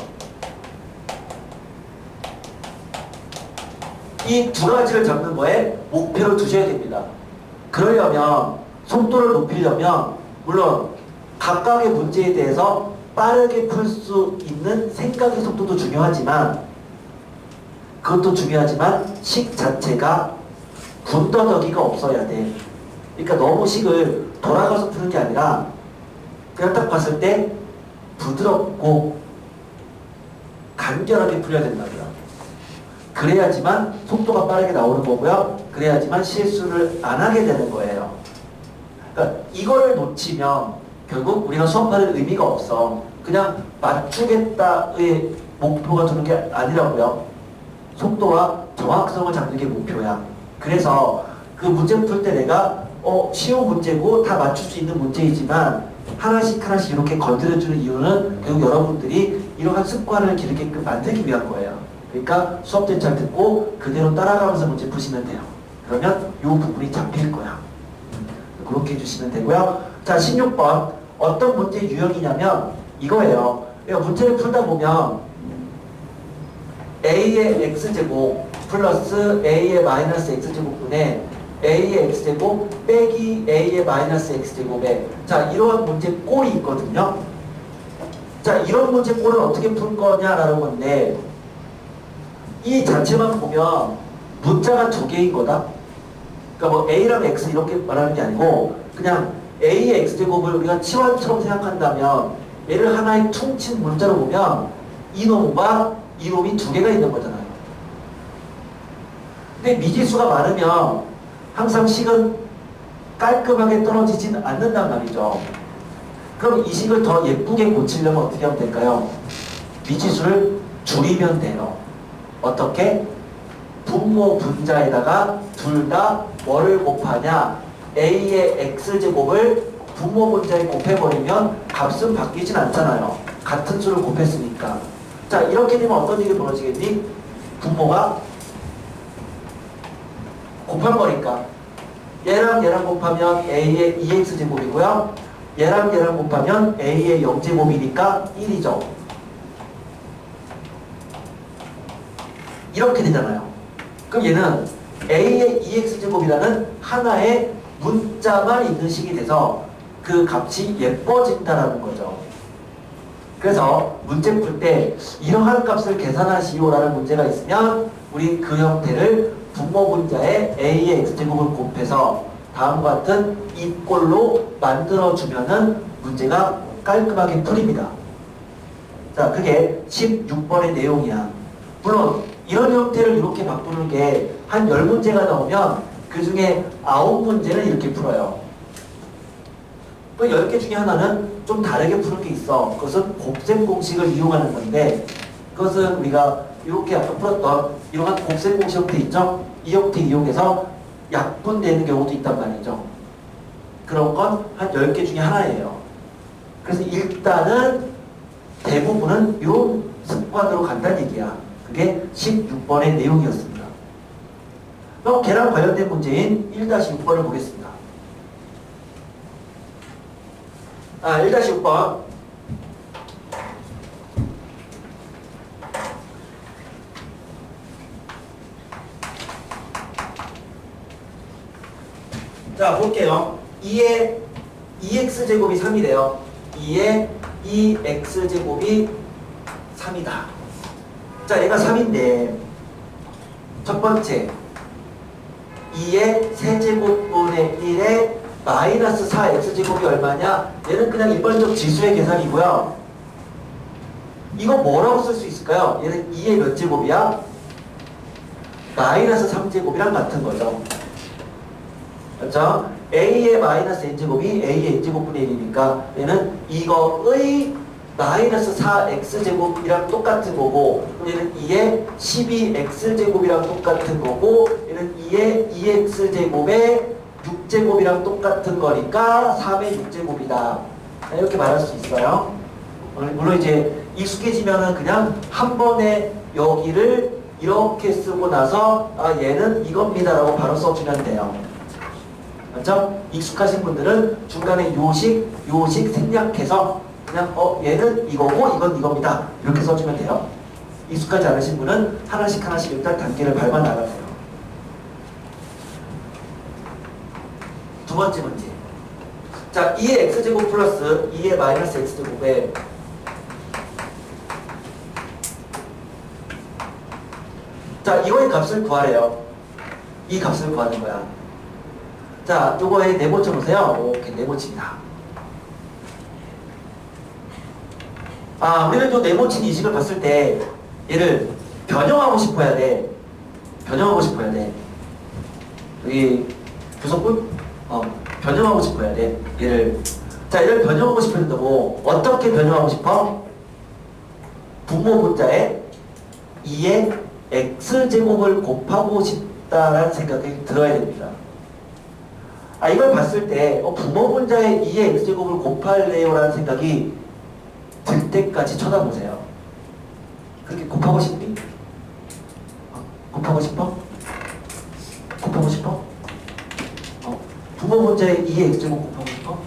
이 두 가지를 잡는 거에 목표를 두셔야 됩니다. 그러려면, 속도를 높이려면 물론 각각의 문제에 대해서 빠르게 풀 수 있는 생각의 속도도 중요하지만, 그것도 중요하지만 식 자체가 군더더기가 없어야 돼. 그러니까 너무 식을 돌아가서 푸는 게 아니라 그냥 딱 봤을 때 부드럽고 간결하게 풀려야 된다고요. 그래야지만 속도가 빠르게 나오는 거고요. 그래야지만 실수를 안 하게 되는 거예요. 그러니까 이거를 놓치면 결국 우리가 수업하는 의미가 없어. 그냥 맞추겠다의 목표가 두는 게 아니라고요. 속도와 정확성을 잡는 게 목표야. 그래서 그 문제 풀 때 내가 쉬운 문제고 다 맞출 수 있는 문제이지만 하나씩 하나씩 이렇게 건드려주는 이유는 결국 여러분들이 이러한 습관을 기르게끔 만들기 위한 거예요. 그러니까 수업 때 잘 듣고 그대로 따라가면서 문제 푸시면 돼요. 그러면 이 부분이 잡힐 거야. 그렇게 해주시면 되고요. 자, 16번 어떤 문제 유형이냐면 이거예요. 그러니까 문제를 풀다 보면 a의 x제곱 플러스 a의 마이너스 x제곱분에 a의 x제곱 빼기 a의 마이너스 x제곱에 자 이러한 문제 꼴이 있거든요. 자 이런 문제 꼴을 어떻게 풀 거냐라는 건데 이 자체만 보면 문자가 두 개인 거다. 그러니까 뭐 a랑 x 이렇게 말하는 게 아니고 그냥 a의 x제곱을 우리가 치환처럼 생각한다면 얘를 하나의 퉁친 문자로 보면 이놈과 이놈이 두 개가 있는 거잖아요. 근데 미지수가 많으면 항상 식은 깔끔하게 떨어지진 않는단 말이죠. 그럼 이 식을 더 예쁘게 고치려면 어떻게 하면 될까요? 미지수를 줄이면 돼요. 어떻게? 분모 분자에다가 둘 다 뭐를 곱하냐? a의 x제곱을 분모 분자에 곱해버리면 값은 바뀌진 않잖아요. 같은 수를 곱했으니까. 자 이렇게 되면 어떤 일이 벌어지겠니? 분모가 곱한 거니까 얘랑 얘랑 곱하면 a의 2x제곱이고요. 얘랑 얘랑 곱하면 a의 0제곱이니까 1이죠. 이렇게 되잖아요. 그럼 얘는 a의 2x제곱이라는 하나의 문자만 있는 식이 돼서 그 값이 예뻐진다라는 거죠. 그래서 문제 풀 때 이러한 값을 계산하시오라는 문제가 있으면 우리 그 형태를 분모 분자에 a의 x제곱을 곱해서 다음과 같은 이 꼴로 만들어주면은 문제가 깔끔하게 풀립니다. 자, 그게 16번의 내용이야. 물론 이런 형태를 이렇게 바꾸는 게 한 10문제가 나오면 그 중에 9문제는 이렇게 풀어요. 또 10개 중에 하나는 좀 다르게 푸는 게 있어. 그것은 곱셈 공식을 이용하는 건데 그것은 우리가 이렇게 아까 풀었던 이러한 곱셈 공식 형태 있죠? 이 형태 이용해서 약분되는 경우도 있단 말이죠. 그런 건 한 10개 중에 하나예요. 그래서 일단은 대부분은 이 습관으로 간다는 얘기야. 그게 16번의 내용이었습니다. 그럼 걔랑 관련된 문제인 1-6번을 보겠습니다. 1-6번. 자, 볼게요. 2의 2x제곱이 3이래요. 2의 2x제곱이 3이다. 자, 얘가 3인데 첫 번째 2의 세제곱분의 1의 마이너스 4x제곱이 얼마냐? 얘는 그냥 일반적 지수의 계산이고요. 이거 뭐라고 쓸 수 있을까요? 얘는 2의 몇 제곱이야? 마이너스 3제곱이랑 같은 거죠. 그렇죠? a의 마이너스 n제곱이 a의 n제곱분의 1이니까 얘는 이거의 마이너스 4x제곱이랑 똑같은 거고 얘는 2의 12x제곱이랑 똑같은 거고 얘는 2의 2x제곱의 6제곱이랑 똑같은 거니까 3의 6제곱이다. 이렇게 말할 수 있어요. 물론 이제 익숙해지면은 그냥 한 번에 여기를 이렇게 쓰고 나서 얘는 이겁니다라고 바로 써주면 돼요. 맞죠? 익숙하신 분들은 중간에 요식 생략해서 그냥 얘는 이거고 이건 이겁니다. 이렇게 써주면 돼요. 익숙하지 않으신 분은 하나씩 일단 단계를 밟아 나가세요. 두 번째 문제. 자, 2의 x제곱 플러스 2의 마이너스 x제곱에 자, 이거의 값을 구하래요. 이 값을 구하는 거야. 자, 요거에 네모 쳐보세요. 오케이, 네모 칩니다. 우리는 요 네모 친 이 식을 봤을 때 얘를 변형하고 싶어야 돼. 여기 부속분? 변형하고 싶어야 돼. 얘를 자, 이걸 변형하고 싶은데 뭐 어떻게 변형하고 싶어? 분모 분자에 2의 x제곱을 곱하고 싶다라는 생각이 들어야 됩니다. 이걸 봤을 때 분모 분자에 2의 x제곱을 곱할래요 라는 생각이 들 때까지 쳐다보세요. 그렇게 곱하고 싶니? 곱하고 싶어? 곱하고 싶어? 분모 분자에 2의 x제곱 곱하고 싶어?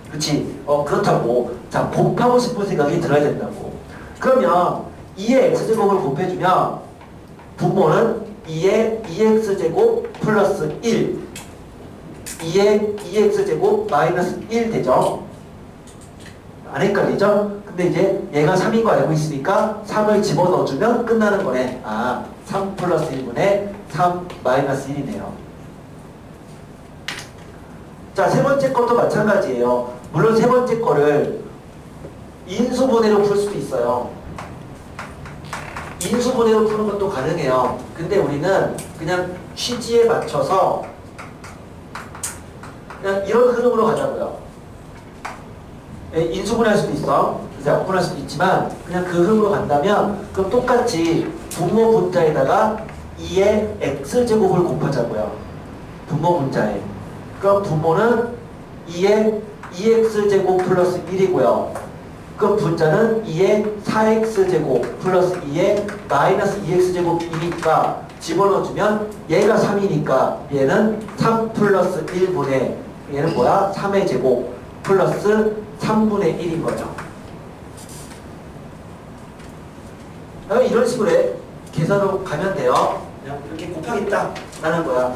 그렇지. 그렇다고. 자, 곱하고 싶은 생각이 들어야 된다고. 그러면 2의 x제곱을 곱해주면 분모는 2의 2x제곱 플러스 1 2의 2x제곱 마이너스 1 되죠? 안 헷갈리죠? 근데 이제 얘가 3인 거 알고 있으니까 3을 집어넣어주면 끝나는 거네. 3 플러스 1분의 3 마이너스 1이네요. 자, 세 번째 것도 마찬가지예요. 물론 세 번째 거를 인수분해로 풀 수도 있어요. 인수분해로 푸는 것도 가능해요. 근데 우리는 그냥 취지에 맞춰서 그냥 이런 흐름으로 가자고요. 인수분해할 수도 있어. 그래서 약분할 수도 있지만 그냥 그 흐름으로 간다면 그럼 똑같이 분모 분자에다가 2의 x제곱을 곱하자고요. 분모 분자에. 그럼 분모는 2의 2x제곱 플러스 1이고요. 그럼 분자는 2의 4x제곱 플러스 2의 마이너스 2x제곱이니까 집어넣어주면 얘가 3이니까 얘는 3 플러스 1분의 얘는 뭐야? 3의 제곱 플러스 3분의 1인 거죠. 이런 식으로 계산으로 가면 돼요. 그냥 이렇게 곱하겠다 라는 거야.